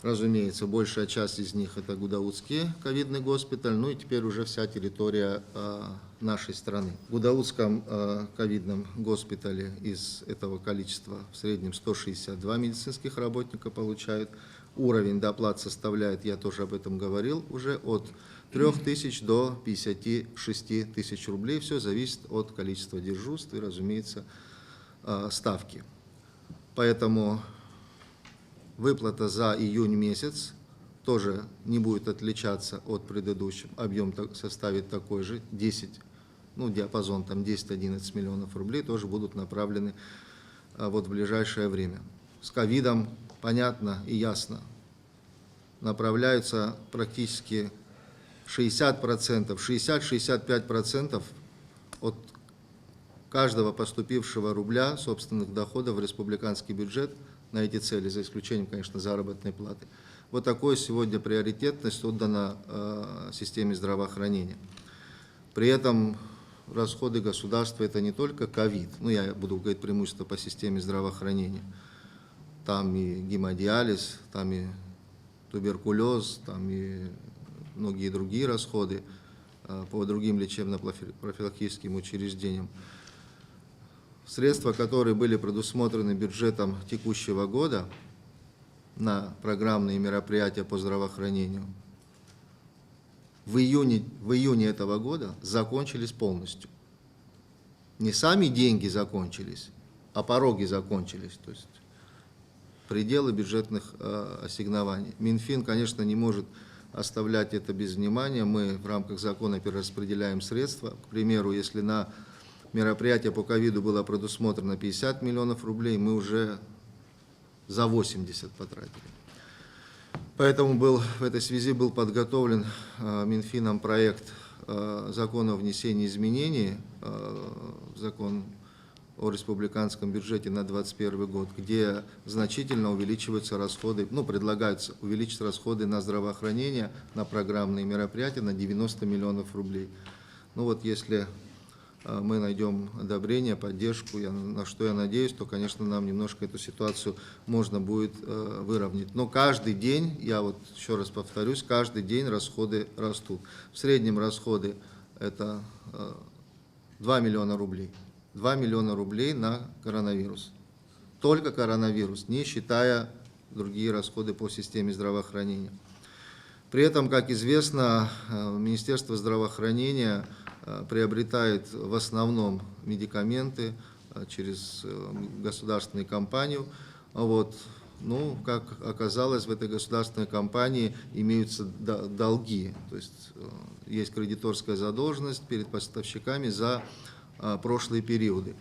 разумеется, большая часть из них это Гудаутский ковидный госпиталь, ну и теперь уже вся территория нашей страны. В Гудаутском ковидном госпитале из этого количества в среднем 162 медицинских работника получают. Уровень доплат составляет, я тоже об этом говорил, уже от 3 тысяч до 56 тысяч рублей. Все зависит от количества дежурств и, разумеется, ставки. Поэтому выплата за июнь месяц тоже не будет отличаться от предыдущего. Объем составит такой же, 10, ну, диапазон там 10-11 миллионов рублей тоже будут направлены вот в ближайшее время. С ковидом понятно и ясно. Направляются практически 60%, 60-65% от каждого поступившего рубля собственных доходов в республиканский бюджет на эти цели, за исключением, конечно, заработной платы. Вот такой сегодня приоритетность отдана системе здравоохранения. При этом расходы государства это не только ковид, ну я буду говорить преимущество по системе здравоохранения. Там и гемодиализ, там и туберкулез, там и многие другие расходы по другим лечебно-профилактическим учреждениям. Средства, которые были предусмотрены бюджетом текущего года на программные мероприятия по здравоохранению, в июне этого года закончились полностью. Не сами деньги закончились, а пороги закончились, то есть пределы бюджетных ассигнований. Минфин, конечно, не может оставлять это без внимания. Мы в рамках закона перераспределяем средства. К примеру, если на мероприятие по ковиду было предусмотрено 50 миллионов рублей, мы уже за 80 потратили. Поэтому в этой связи был подготовлен Минфином проект закона о внесении изменений в закон о республиканском бюджете на 2021 год, где значительно увеличиваются расходы, предлагаются увеличить расходы на здравоохранение, на программные мероприятия на 90 миллионов рублей. Если мы найдем одобрение, поддержку, на что я надеюсь, то, конечно, нам немножко эту ситуацию можно будет выровнять. Но каждый день, я еще раз повторюсь, каждый день расходы растут. В среднем расходы это 2 миллиона рублей. 2 миллиона рублей на коронавирус. Только коронавирус, не считая другие расходы по системе здравоохранения. При этом, как известно, Министерство здравоохранения приобретает в основном медикаменты через государственную компанию. Как оказалось, в этой государственной компании имеются долги, то есть есть кредиторская задолженность перед поставщиками за прошлые периоды.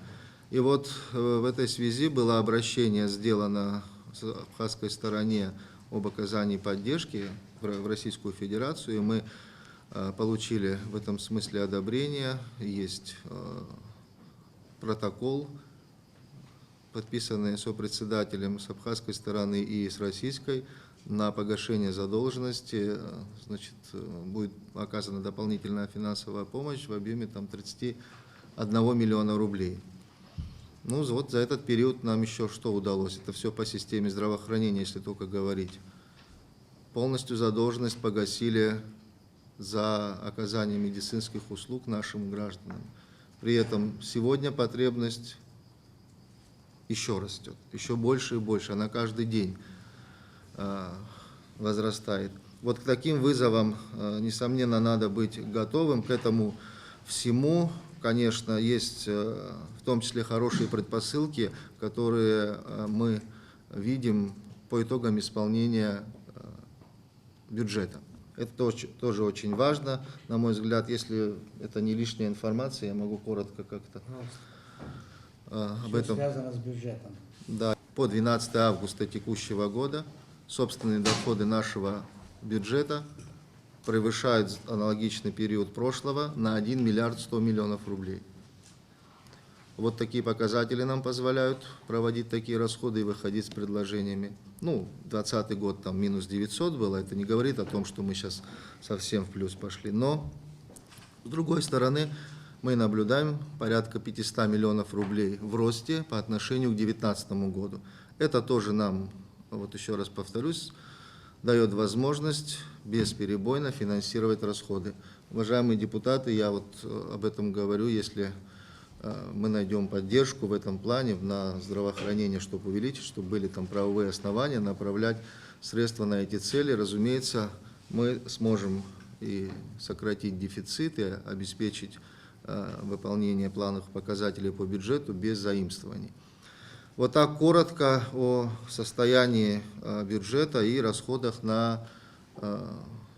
И в этой связи было обращение сделано с абхазской стороне об оказании поддержки в Российскую Федерацию, и мы получили в этом смысле одобрение. Есть протокол, подписанный сопредседателем с абхазской стороны и с российской, на погашение задолженности. Будет оказана дополнительная финансовая помощь в объеме 31 миллиона рублей. За этот период нам еще что удалось? Это все по системе здравоохранения, если только говорить. Полностью задолженность погасили за оказание медицинских услуг нашим гражданам. При этом сегодня потребность еще растет, еще больше и больше, она каждый день возрастает. К таким вызовам, несомненно, надо быть готовым к этому всему. Конечно, есть в том числе хорошие предпосылки, которые мы видим по итогам исполнения бюджета. Это тоже очень важно, на мой взгляд. Если это не лишняя информация, я могу коротко как-то об этом. Связано с бюджетом. Да, по 12 августа текущего года собственные доходы нашего бюджета превышают аналогичный период прошлого на 1 миллиард 100 миллионов рублей. Вот такие показатели нам позволяют проводить такие расходы и выходить с предложениями. 2020 год там минус 900 было, это не говорит о том, что мы сейчас совсем в плюс пошли. Но, с другой стороны, мы наблюдаем порядка 500 миллионов рублей в росте по отношению к 2019 году. Это тоже нам, вот еще раз повторюсь, дает возможность бесперебойно финансировать расходы. Уважаемые депутаты, я вот об этом говорю, если мы найдем поддержку в этом плане на здравоохранение, чтобы увеличить, чтобы были там правовые основания, направлять средства на эти цели. Разумеется, мы сможем и сократить дефицит, и обеспечить выполнение плановых показателей по бюджету без заимствований. Вот так коротко о состоянии бюджета и расходах на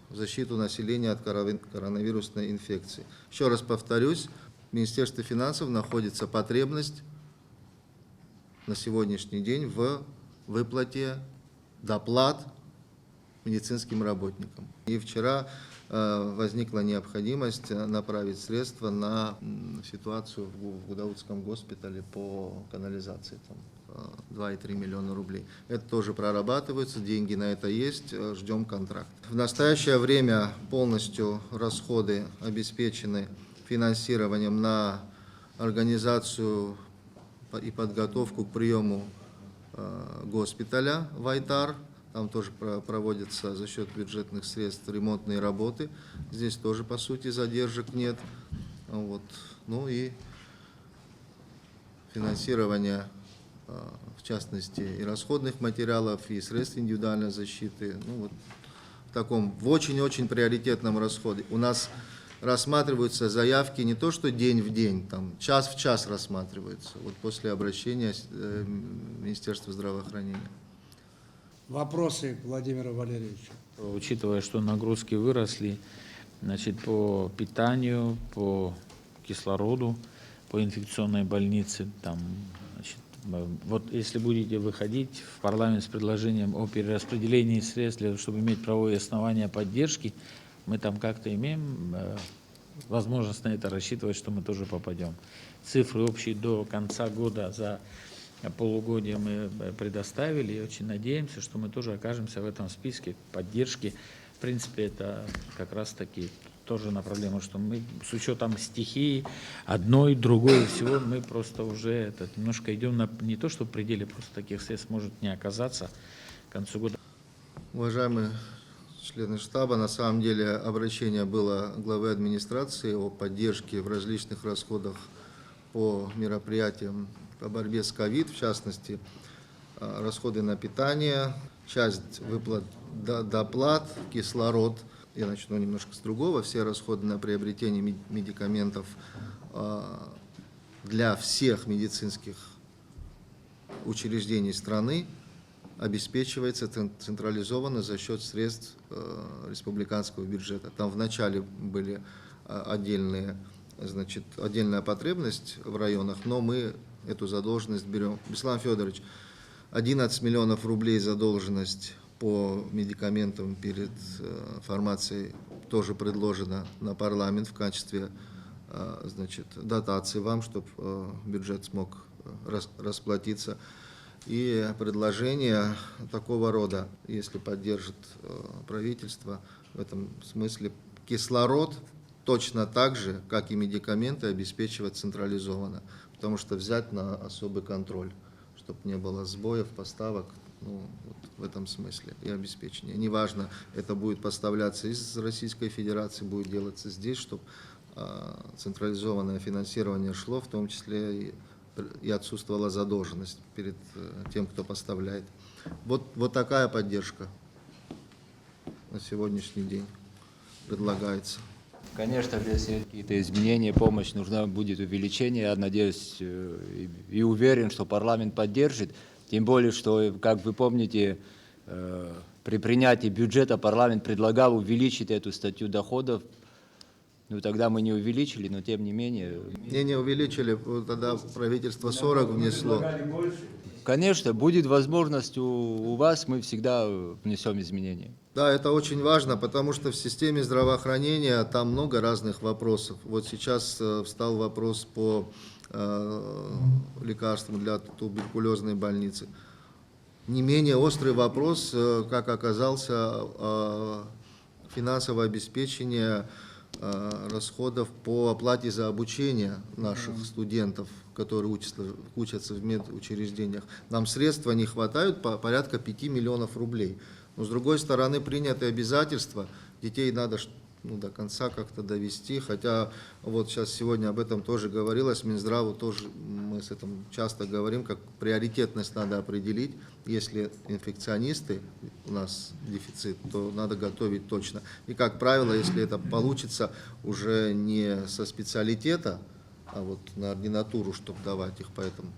защиту населения от коронавирусной инфекции. Еще раз повторюсь, в Министерстве финансов находится потребность на сегодняшний день в выплате доплат медицинским работникам. И вчера возникла необходимость направить средства на ситуацию в Гудаутском госпитале по канализации, там 2,3 миллиона рублей. Это тоже прорабатывается, деньги на это есть, ждем контракт. В настоящее время полностью расходы обеспечены финансированием на организацию и подготовку к приему госпиталя в Айтар. Там тоже проводятся за счет бюджетных средств ремонтные работы. Здесь тоже, по сути, задержек нет. Вот. Ну и финансирование, в частности, и расходных материалов, и средств индивидуальной защиты. В очень-очень приоритетном расходе. У нас рассматриваются заявки не то, что день в день, там, час в час рассматриваются, вот после обращения Министерства здравоохранения. Вопросы к Владимиру Валерьевичу. Учитывая, что нагрузки выросли, по питанию, по кислороду, по инфекционной больнице, вот если будете выходить в парламент с предложением о перераспределении средств, для того, чтобы иметь правовые основания поддержки, мы там как-то имеем возможность на это рассчитывать, что мы тоже попадем. Цифры общие до конца года за полугодие мы предоставили и очень надеемся, что мы тоже окажемся в этом списке поддержки. В принципе, это как раз-таки тоже направление, что мы с учетом стихии одной, другой, всего, мы просто уже немножко идем не то, что в пределе, просто таких средств может не оказаться к концу года. Уважаемые члены штаба, на самом деле обращение было главы администрации о поддержке в различных расходах по мероприятиям по борьбе с ковид, в частности, расходы на питание, часть выплат доплат, кислород. Я начну немножко с другого. Все расходы на приобретение медикаментов для всех медицинских учреждений страны обеспечивается централизованно за счет средств республиканского бюджета. Там вначале были отдельная потребность в районах, но мы эту задолженность берем. Беслан Федорович, 11 миллионов рублей задолженность по медикаментам перед фармацией тоже предложена на парламент в качестве дотации вам, чтобы бюджет смог расплатиться. И предложение такого рода, если поддержит правительство, в этом смысле кислород точно так же, как и медикаменты, обеспечивать централизованно, потому что взять на особый контроль, чтобы не было сбоев, поставок, в этом смысле и обеспечения. Неважно, это будет поставляться из Российской Федерации, будет делаться здесь, чтобы централизованное финансирование шло, в том числе и отсутствовала задолженность перед тем, кто поставляет. Вот такая поддержка на сегодняшний день предлагается. Конечно, если какие-то изменения, помощь, нужна будет увеличение. Я надеюсь и уверен, что парламент поддержит. Тем более, что, как вы помните, при принятии бюджета парламент предлагал увеличить эту статью доходов. Ну, тогда мы не увеличили, но тем не менее. Не увеличили, вот тогда правительство 40 внесло. Конечно, будет возможность у вас, мы всегда внесем изменения. Да, это очень важно, потому что в системе здравоохранения там много разных вопросов. Вот сейчас встал вопрос по лекарствам для туберкулезной больницы. Не менее острый вопрос, как оказался, финансовое обеспечение расходов по оплате за обучение наших студентов, которые учатся в медучреждениях. Нам средства не хватает, порядка 5 миллионов рублей. Но с другой стороны, принятые обязательства, детей надо до конца как-то довести, хотя вот сейчас сегодня об этом тоже говорилось, Минздраву тоже мы с этим часто говорим, как приоритетность надо определить. Если инфекционисты, у нас дефицит, то надо готовить точно. И, как правило, если это получится уже не со специалитета, а вот на ординатуру, чтобы давать их по этому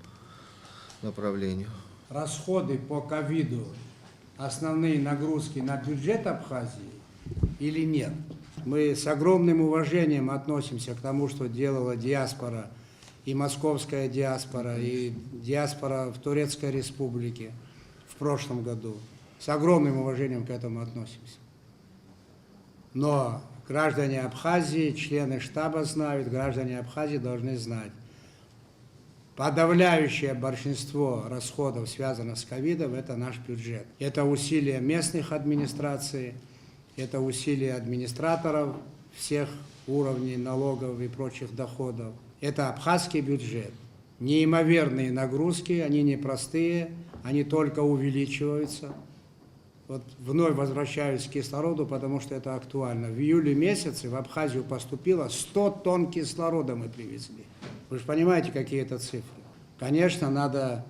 направлению. Расходы по ковиду, основные нагрузки на бюджет Абхазии или нет? Мы с огромным уважением относимся к тому, что делала диаспора, и московская диаспора, и диаспора в Турецкой Республике в прошлом году. С огромным уважением к этому относимся. Но граждане Абхазии, члены штаба знают, граждане Абхазии должны знать. Подавляющее большинство расходов, связанных с ковидом, это наш бюджет. Это усилия местных администраций, это усилия администраторов всех уровней налогов и прочих доходов. Это абхазский бюджет. Неимоверные нагрузки, они непростые, они только увеличиваются. Вот вновь возвращаюсь к кислороду, потому что это актуально. В июле месяце в Абхазию поступило 100 тонн кислорода мы привезли. Вы же понимаете, какие это цифры. Конечно, надо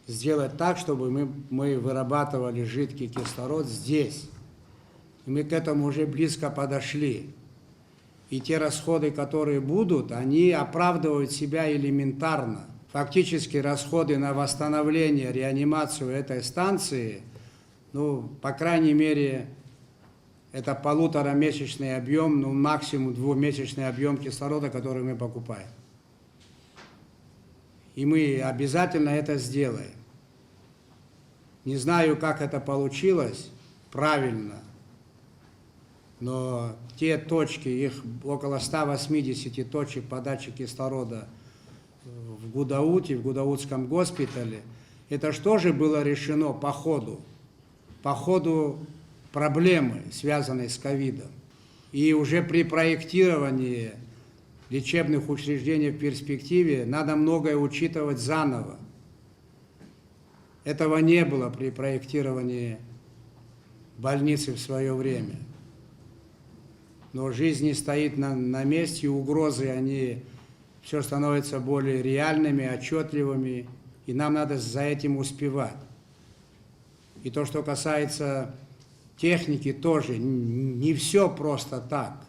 сделать так, чтобы мы вырабатывали жидкий кислород здесь. И мы к этому уже близко подошли. И те расходы, которые будут, они оправдывают себя элементарно. Фактически расходы на восстановление, реанимацию этой станции, ну, по крайней мере, это 1,5-месячный объем, ну, максимум 2-месячный объем кислорода, который мы покупаем. И мы обязательно это сделаем. Не знаю, как это получилось правильно, но те точки, их около 180 точек подачи кислорода в Гудауте, в Гудаутском госпитале, это что же было решено по ходу проблемы, связанной с ковидом. И уже при проектировании лечебных учреждений в перспективе надо многое учитывать заново. Этого не было при проектировании больницы в свое время. Но жизнь не стоит на месте, и угрозы, они все становятся более реальными, отчетливыми, и нам надо за этим успевать. И то, что касается техники, тоже не все просто так.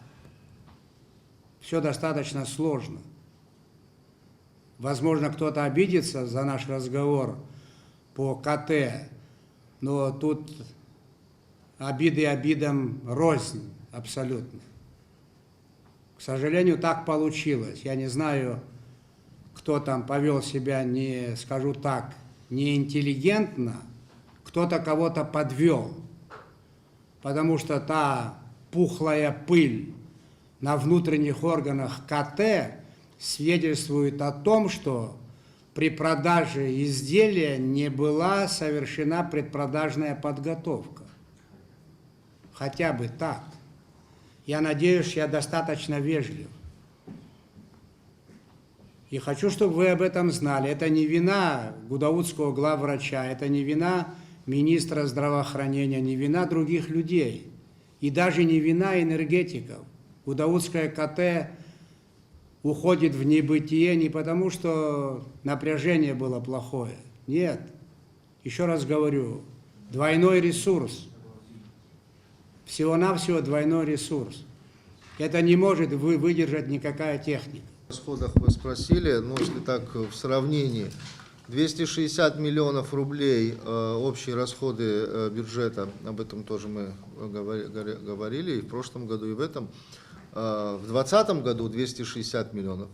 Все достаточно сложно. Возможно, кто-то обидится за наш разговор по КТ, но тут обиды обидам рознь абсолютно. К сожалению, так получилось. Я не знаю, кто там повел себя, не скажу так, неинтеллигентно, кто-то кого-то подвел, потому что та пухлая пыль на внутренних органах КТ свидетельствует о том, что при продаже изделия не была совершена предпродажная подготовка. Хотя бы так. Я надеюсь, я достаточно вежлив. И хочу, чтобы вы об этом знали. Это не вина гудаутского главврача, это не вина министра здравоохранения, не вина других людей. И даже не вина энергетиков. Гудаутская КТ уходит в небытие не потому, что напряжение было плохое. Нет. Еще раз говорю, двойной ресурс. Всего-навсего двойной ресурс. Это не может выдержать никакая техника. О расходах вы спросили, но если так в сравнении, 260 миллионов рублей общие расходы бюджета, об этом тоже мы говорили и в прошлом году, и в этом. В 2020 году 260 миллионов.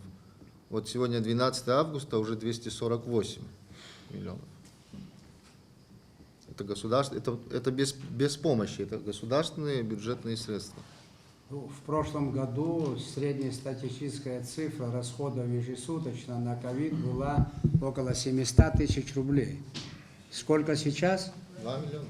Вот сегодня 12 августа уже 248 миллионов. Это государство, это без помощи, это государственные бюджетные средства. Ну, в прошлом году среднестатистическая цифра расходов ежесуточно на ковид была около 700 тысяч рублей. Сколько сейчас? 2 миллиона.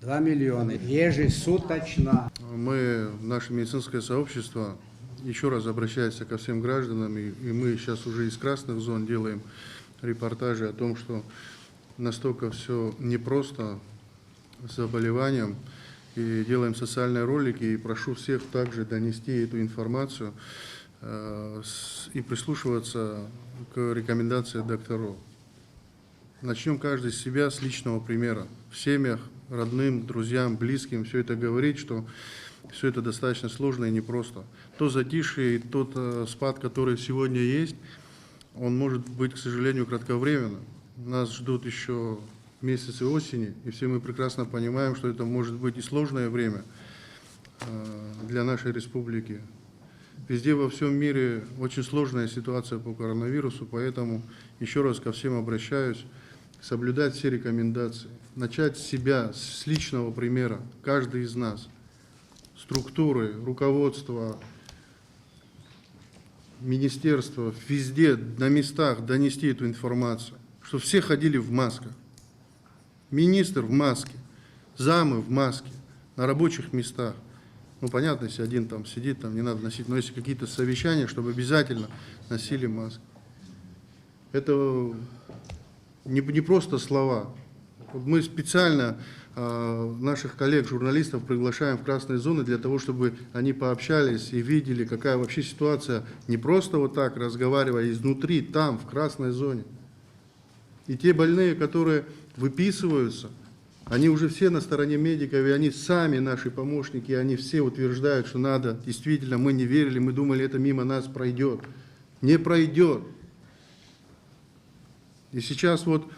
2 миллиона. Ежесуточно. Мы, наше медицинское сообщество, еще раз обращается ко всем гражданам, и мы сейчас уже из красных зон делаем репортажи о том, что настолько все непросто с заболеванием, и делаем социальные ролики, и прошу всех также донести эту информацию и прислушиваться к рекомендациям докторов. Начнем каждый с себя, с личного примера. В семьях, родным, друзьям, близким все это говорить, что все это достаточно сложно и непросто. То затишье и тот спад, который сегодня есть, он может быть, к сожалению, кратковременным. Нас ждут еще месяцы осени, и все мы прекрасно понимаем, что это может быть и сложное время для нашей республики. Везде во всем мире очень сложная ситуация по коронавирусу, поэтому еще раз ко всем обращаюсь, соблюдать все рекомендации, начать с себя, с личного примера, каждый из нас, структуры, руководство, министерство, везде, на местах донести эту информацию, что все ходили в масках. Министр в маске, замы в маске, на рабочих местах. Ну, понятно, если один там сидит, там не надо носить, но если какие-то совещания, чтобы обязательно носили маски. Это не просто слова. Вот мы специально наших коллег, журналистов приглашаем в красные зоны для того, чтобы они пообщались и видели, какая вообще ситуация, не просто вот так разговаривая изнутри, там, в красной зоне. И те больные, которые выписываются, они уже все на стороне медиков, и они сами наши помощники, они все утверждают, что надо, действительно, мы не верили, мы думали, это мимо нас пройдет. Не пройдет. И сейчас вот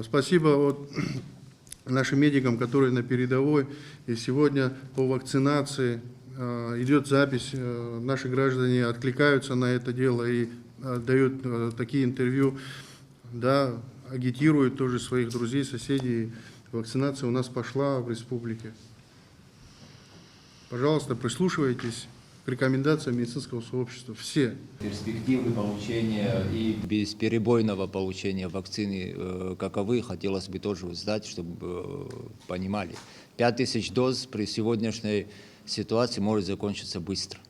спасибо вот нашим медикам, которые на передовой, и сегодня по вакцинации идет запись, наши граждане откликаются на это дело и дают такие интервью, да, агитируют тоже своих друзей, соседей. Вакцинация у нас пошла в республике. Пожалуйста, прислушивайтесь к рекомендациям медицинского сообщества. Все. Перспективы получения и бесперебойного получения вакцины каковы, хотелось бы тоже узнать, чтобы понимали. 5000 доз при сегодняшней ситуации может закончиться быстро.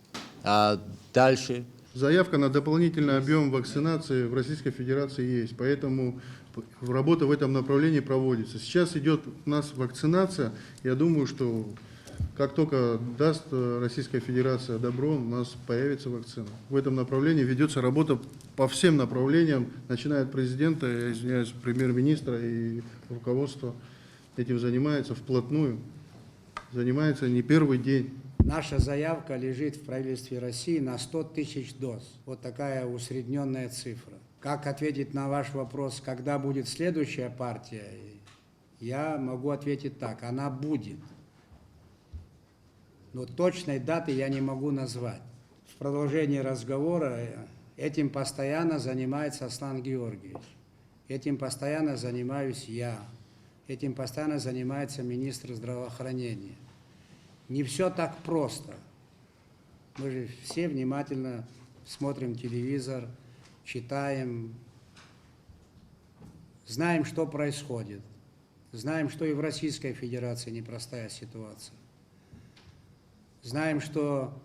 А дальше... Заявка на дополнительный объем вакцинации в Российской Федерации есть, поэтому работа в этом направлении проводится. Сейчас идет у нас вакцинация, я думаю, что как только даст Российская Федерация добро, у нас появится вакцина. В этом направлении ведется работа по всем направлениям, начиная от президента, я извиняюсь, премьер-министра и руководство этим занимается вплотную, занимается не первый день. Наша заявка лежит в правительстве России на 100 тысяч доз. Вот такая усредненная цифра. Как ответить на ваш вопрос, когда будет следующая партия, я могу ответить так, она будет. Но точной даты я не могу назвать. В продолжении разговора этим постоянно занимается Аслан Георгиевич. Этим постоянно занимаюсь я. Этим постоянно занимается министр здравоохранения. Не все так просто. Мы же все внимательно смотрим телевизор, читаем, знаем, что происходит. Знаем, что и в Российской Федерации непростая ситуация. Знаем, что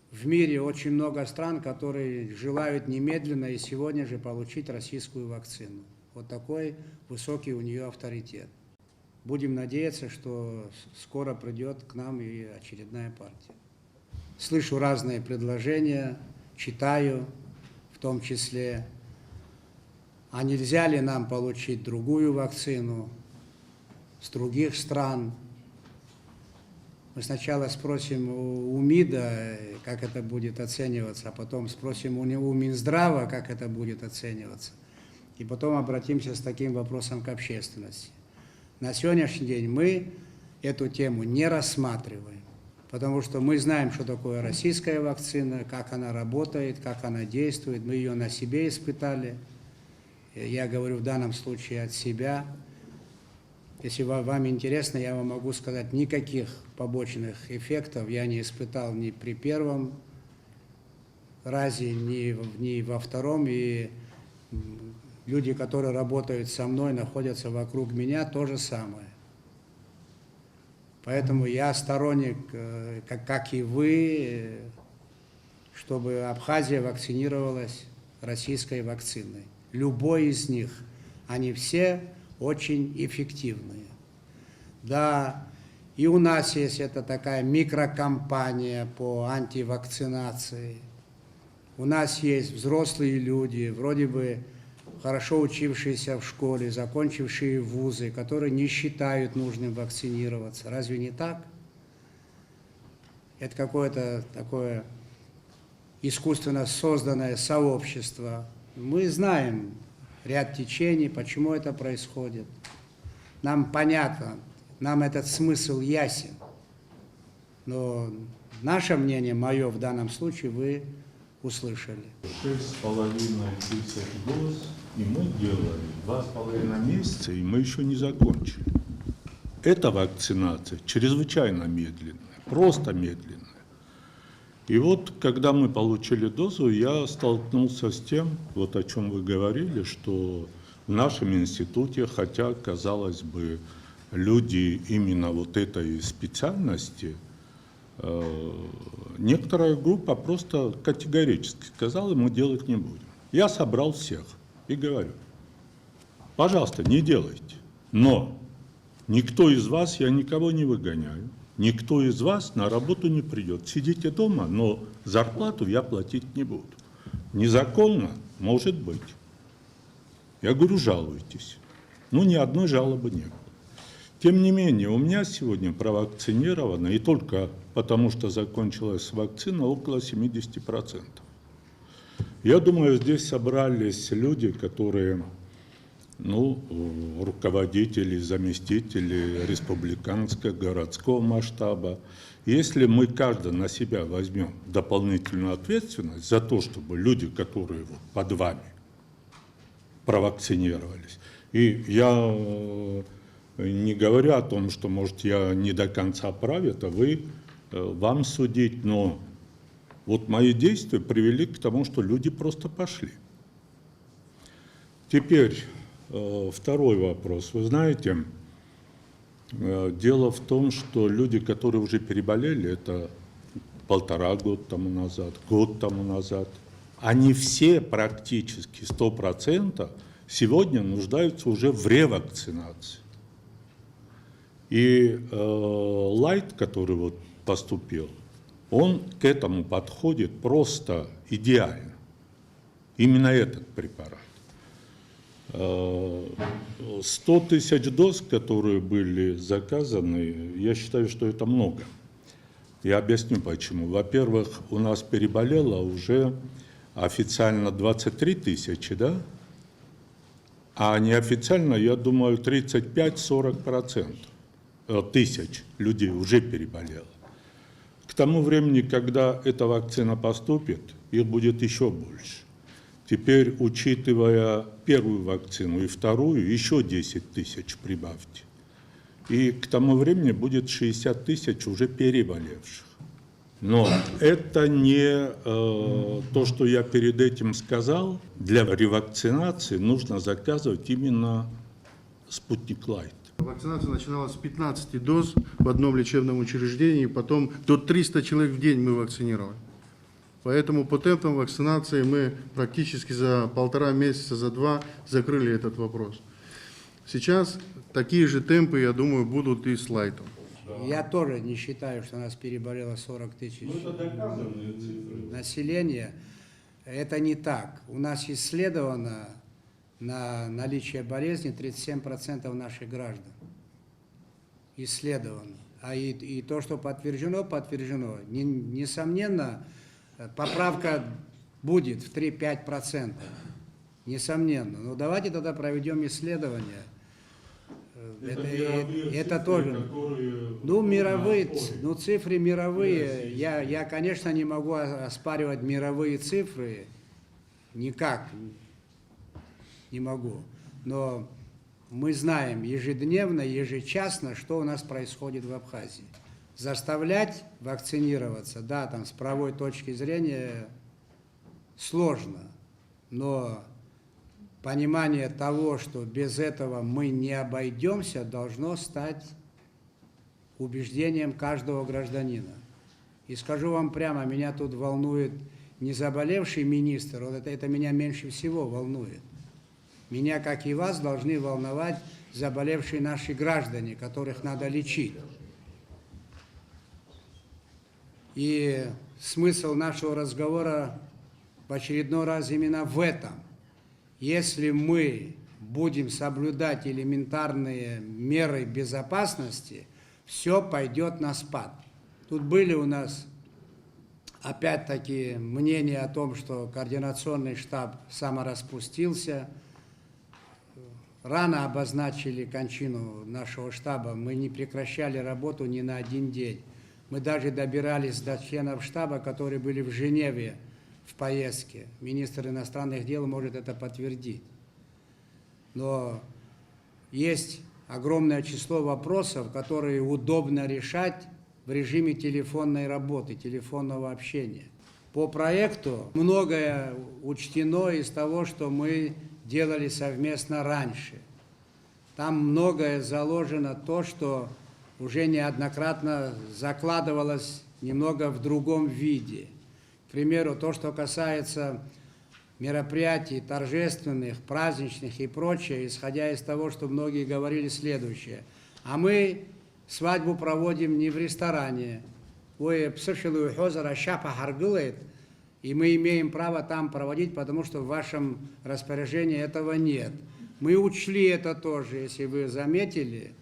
в мире очень много стран, которые желают немедленно и сегодня же получить российскую вакцину. Вот такой высокий у нее авторитет. Будем надеяться, что скоро придет к нам и очередная партия. Слышу разные предложения, читаю, в том числе, а нельзя ли нам получить другую вакцину с других стран. Мы сначала спросим у МИДа, как это будет оцениваться, а потом спросим у Минздрава, как это будет оцениваться. и потом обратимся с таким вопросом к общественности. На сегодняшний день мы эту тему не рассматриваем, потому что мы знаем, что такое российская вакцина, как она работает, как она действует. Мы ее на себе испытали. Я говорю в данном случае от себя. Если вам интересно, я вам могу сказать, никаких побочных эффектов я не испытал ни при первом разе, ни во втором. И люди, которые работают со мной, находятся вокруг меня, то же самое. Поэтому я сторонник, как и вы, чтобы Абхазия вакцинировалась российской вакциной. Любой из них. Они все очень эффективные. Да, и у нас есть это такая микрокомпания по антивакцинации. У нас есть взрослые люди, вроде бы хорошо учившиеся в школе, закончившие вузы, которые не считают нужным вакцинироваться. Разве не так? Это какое-то такое искусственно созданное сообщество. Мы знаем ряд течений, почему это происходит. Нам понятно, нам этот смысл ясен. Но наше мнение, мое в данном случае, вы услышали. 6,5 тысяч доз, и мы делали 2,5 месяца, и мы еще не закончили. Эта вакцинация чрезвычайно медленная, просто медленная. И вот, когда мы получили дозу, я столкнулся с тем, вот о чем вы говорили, что в нашем институте, хотя, казалось бы, люди именно вот этой специальности, некоторая группа просто категорически сказала, мы делать не будем. Я собрал всех и говорю, пожалуйста, не делайте, но никто из вас, я никого не выгоняю, никто из вас на работу не придет. Сидите дома, но зарплату я платить не буду. Незаконно? Может быть. Я говорю, жалуйтесь. Ну, ни одной жалобы не было. Тем не менее, у меня сегодня провакцинировано, и только потому, что закончилась вакцина, около 70%. Я думаю, здесь собрались люди, которые, руководители, заместители республиканского, городского масштаба. Если мы каждый на себя возьмем дополнительную ответственность за то, чтобы люди, которые вот под вами провакцинировались, и я не говорю о том, что, может, я не до конца прав, это вам судить, но вот мои действия привели к тому, что люди просто пошли. Теперь второй вопрос. Вы знаете, дело в том, что люди, которые уже переболели, это 1,5 года тому назад, год тому назад, они все практически 100% сегодня нуждаются уже в ревакцинации. И Лайт, который вот поступил, он к этому подходит просто идеально. Именно этот препарат. 100 тысяч доз, которые были заказаны, я считаю, что это много. Я объясню почему. Во-первых, у нас переболело уже официально 23 тысячи, да? А неофициально, я думаю, 35-40% тысяч людей уже переболело. К тому времени, когда эта вакцина поступит, их будет еще больше. Теперь, учитывая первую вакцину и вторую, еще 10 тысяч прибавьте. И к тому времени будет 60 тысяч уже переболевших. Но это не то, что я перед этим сказал. Для ревакцинации нужно заказывать именно «Спутник Лайт». Вакцинация начиналась с 15 доз в одном лечебном учреждении, потом до 300 человек в день мы вакцинировали. Поэтому по темпам вакцинации мы практически за 1,5 месяца, за 2 закрыли этот вопрос. Сейчас такие же темпы, я думаю, будут и с Лайтом. Я тоже не считаю, что у нас переболело 40 тысяч населения. Это не так. У нас исследовано на наличие болезни 37% наших граждан. Исследовано. А и то, что подтверждено, подтверждено. Несомненно, поправка будет в 3-5%. несомненно. Но давайте тогда проведем исследование. Это тоже. Ну, мировые, ну, цифры мировые. Я, конечно, не могу оспаривать мировые цифры. Никак не могу. Но мы знаем ежедневно, ежечасно, что у нас происходит в Абхазии. Заставлять вакцинироваться, да, там с правовой точки зрения сложно, но понимание того, что без этого мы не обойдемся, должно стать убеждением каждого гражданина. И скажу вам прямо, меня тут волнует не заболевший министр, вот это меня меньше всего волнует. Меня, как и вас, должны волновать заболевшие наши граждане, которых надо лечить. И смысл нашего разговора в очередной раз именно в этом. Если мы будем соблюдать элементарные меры безопасности, все пойдет на спад. Тут были у нас, опять-таки, мнения о том, что координационный штаб самораспустился. Рано обозначили кончину нашего штаба. Мы не прекращали работу ни на один день. Мы даже добирались до членов штаба, которые были в Женеве в поездке. Министр иностранных дел может это подтвердить. Но есть огромное число вопросов, которые удобно решать в режиме телефонной работы, телефонного общения. По проекту многое учтено из того, что мы делали совместно раньше. Там многое заложено то, что уже неоднократно закладывалось немного в другом виде. К примеру, то, что касается мероприятий торжественных, праздничных и прочее, исходя из того, что многие говорили следующее. А мы свадьбу проводим не в ресторане. И мы имеем право там проводить, потому что в вашем распоряжении этого нет. Мы учли это тоже, если вы заметили,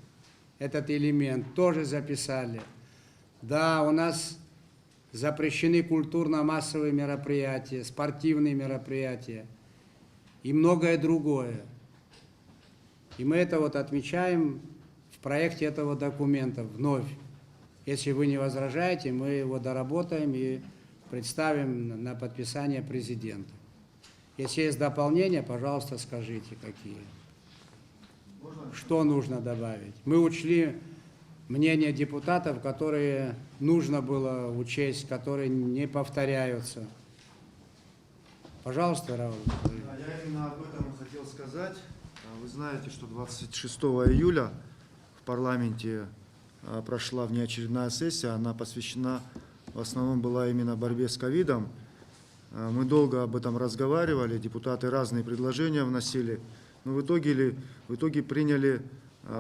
этот элемент тоже записали. Да, у нас запрещены культурно-массовые мероприятия, спортивные мероприятия и многое другое. И мы это вот отмечаем в проекте этого документа вновь. Если вы не возражаете, мы его доработаем и представим на подписание президенту. Если есть дополнения, пожалуйста, скажите, какие. Что нужно добавить? Мы учли мнения депутатов, которые нужно было учесть, которые не повторяются. Пожалуйста, Рауль. Я именно об этом хотел сказать. Вы знаете, что 26 июля в парламенте прошла внеочередная сессия, она посвящена, в основном была именно борьбе с ковидом. Мы долго об этом разговаривали, депутаты разные предложения вносили, но в итоге приняли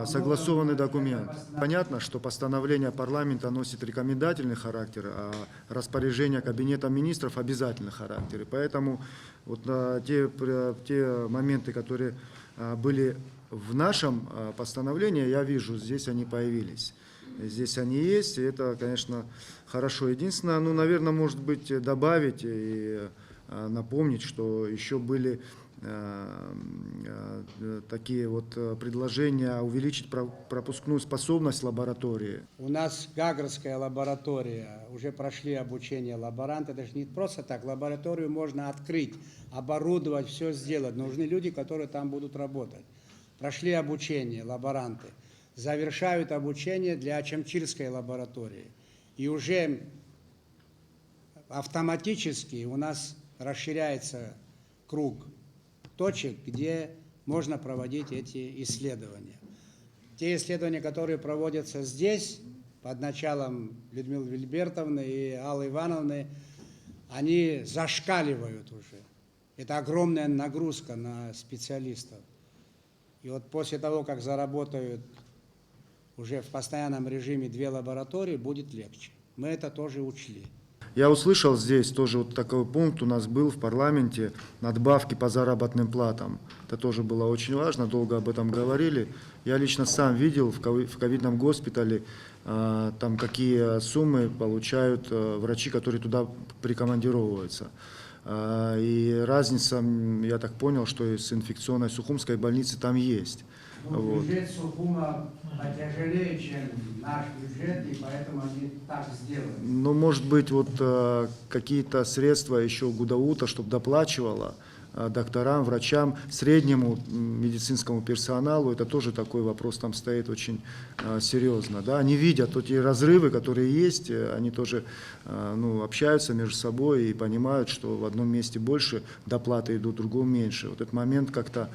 согласованный документ. Понятно, что постановление парламента носит рекомендательный характер, а распоряжение Кабинета министров обязательный характер. И поэтому вот те моменты, которые были в нашем постановлении, я вижу, здесь они появились. Здесь они есть, и это, конечно, хорошо. Единственное, ну, наверное, может быть, добавить и напомнить, что еще были такие вот предложения увеличить пропускную способность лаборатории. У нас Гагрская лаборатория, уже прошли обучение лаборанты. Это же не просто так, лабораторию можно открыть, оборудовать, все сделать. Нужны люди, которые там будут работать. Прошли обучение лаборанты. Завершают обучение для Ачамчирской лаборатории. И уже автоматически у нас расширяется круг точек, где можно проводить эти исследования. Те исследования, которые проводятся здесь, под началом Людмилы Вильбертовны и Аллы Ивановны, они зашкаливают уже. Это огромная нагрузка на специалистов. И вот после того, как заработают уже в постоянном режиме 2 лаборатории, будет легче. Мы это тоже учли. Я услышал здесь тоже вот такой пункт у нас был в парламенте, надбавки по заработным платам. Это тоже было очень важно, долго об этом говорили. Я лично сам видел в ковидном госпитале, там какие суммы получают врачи, которые туда прикомандировываются. И разница, я так понял, что и с инфекционной Сухумской больницы там есть. Ну, Вот. бюджет Сухума потяжелее, чем наш бюджет, и поэтому они так сделали. Ну, может быть, вот какие-то средства еще ГУДАУТа, чтобы доплачивала докторам, врачам, среднему медицинскому персоналу, это тоже такой вопрос там стоит очень серьезно. Да? Они видят эти разрывы, которые есть, они тоже общаются между собой и понимают, что в одном месте больше доплаты идут, в другом меньше. Вот этот момент как-то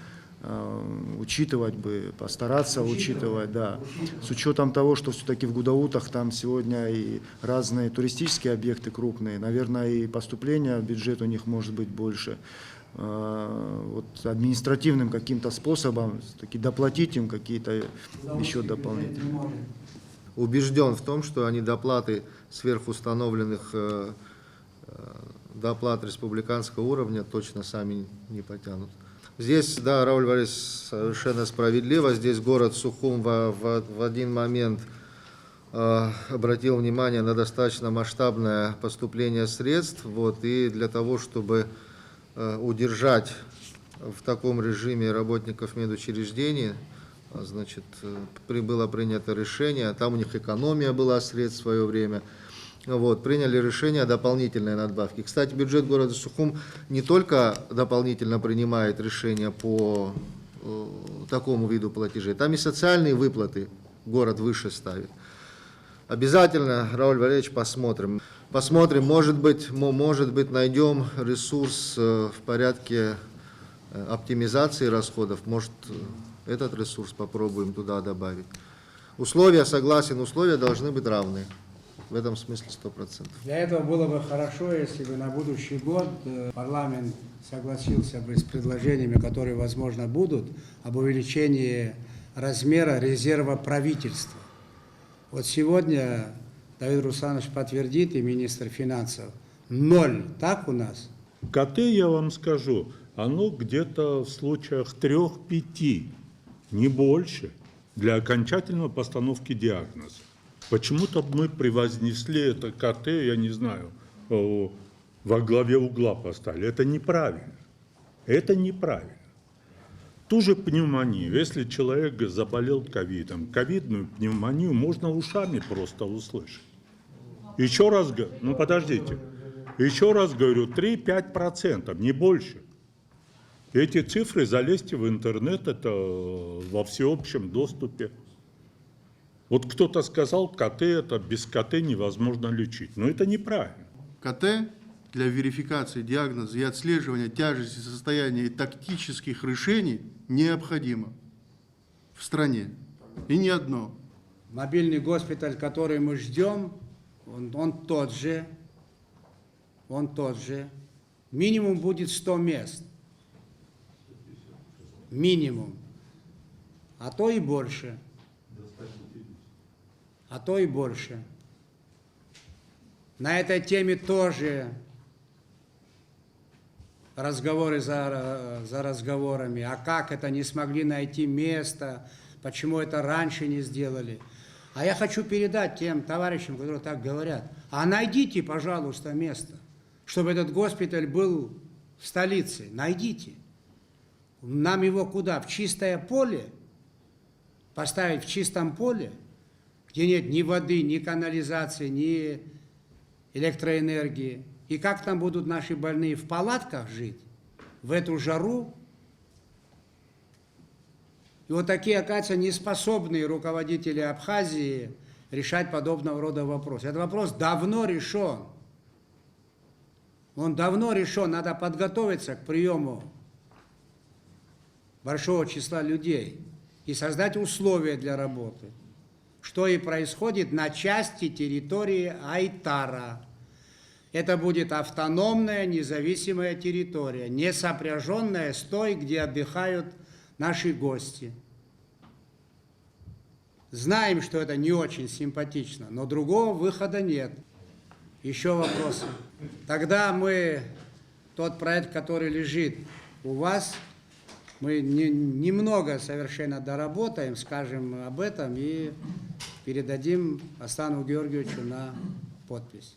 учитывать бы, постараться учитывать, да. С учетом того, что все-таки в ГУДАУТах там сегодня и разные туристические объекты крупные, наверное, и поступление в бюджет у них может быть больше. Вот административным каким-то способом таки доплатить им какие-то еще дополнительные. Убежден в том, что они доплаты сверхустановленных доплат республиканского уровня точно сами не потянут. Здесь, да, Рауль Борисович совершенно справедливо, здесь город Сухум в один момент обратил внимание на достаточно масштабное поступление средств, вот, и для того, чтобы удержать в таком режиме работников медучреждений, значит, было принято решение, там у них экономия была средств в свое время, вот, приняли решение о дополнительной надбавке. Кстати, бюджет города Сухум не только дополнительно принимает решения по такому виду платежей, там и социальные выплаты город выше ставит. Обязательно, Рауль Валерьевич, посмотрим. Посмотрим, может быть, найдем ресурс в порядке оптимизации расходов, может, этот ресурс попробуем туда добавить. Условия, согласен, условия должны быть равны. В этом смысле 100%. Для этого было бы хорошо, если бы на будущий год парламент согласился бы с предложениями, которые, возможно, будут, об увеличении размера резерва правительства. Вот сегодня Давид Русланович подтвердит, и министр финансов, 0, так у нас? КТ, я вам скажу, оно где-то в случаях 3-5, не больше, для окончательной постановки диагноза. Почему-то мы превознесли это КТ, я не знаю, во главе угла поставили. Это неправильно. Это неправильно. Ту же пневмонию, если человек заболел ковидом, ковидную пневмонию можно ушами просто услышать. Еще раз, подождите, еще раз говорю, 3-5%, не больше. Эти цифры залезьте в интернет, это во всеобщем доступе. Вот кто-то сказал, КТ, это без КТ невозможно лечить. Но это неправильно. КТ для верификации диагноза и отслеживания тяжести состояния и тактических решений необходимо в стране. И не одно. Мобильный госпиталь, который мы ждем, он тот же. Минимум будет 100 мест. Минимум. А то и больше. На этой теме тоже разговоры за разговорами. А как это не смогли найти место? Почему это раньше не сделали? А я хочу передать тем товарищам, которые так говорят. А найдите, пожалуйста, место, чтобы этот госпиталь был в столице. Найдите. Нам его куда? В чистое поле? Поставить в чистом поле? Где нет ни воды, ни канализации, ни электроэнергии. И как там будут наши больные в палатках жить, в эту жару? И вот такие, оказывается, неспособные руководители Абхазии решать подобного рода вопросы. Этот вопрос давно решен. Он давно решен, надо подготовиться к приему большого числа людей и создать условия для работы. Что и происходит на части территории Айтара. Это будет автономная, независимая территория, не сопряженная с той, где отдыхают наши гости. Знаем, что это не очень симпатично, но другого выхода нет. Еще вопросы? Тогда мы тот проект, который лежит у вас, мы немного совершенно доработаем, скажем об этом и передадим Аслану Георгиевичу на подпись.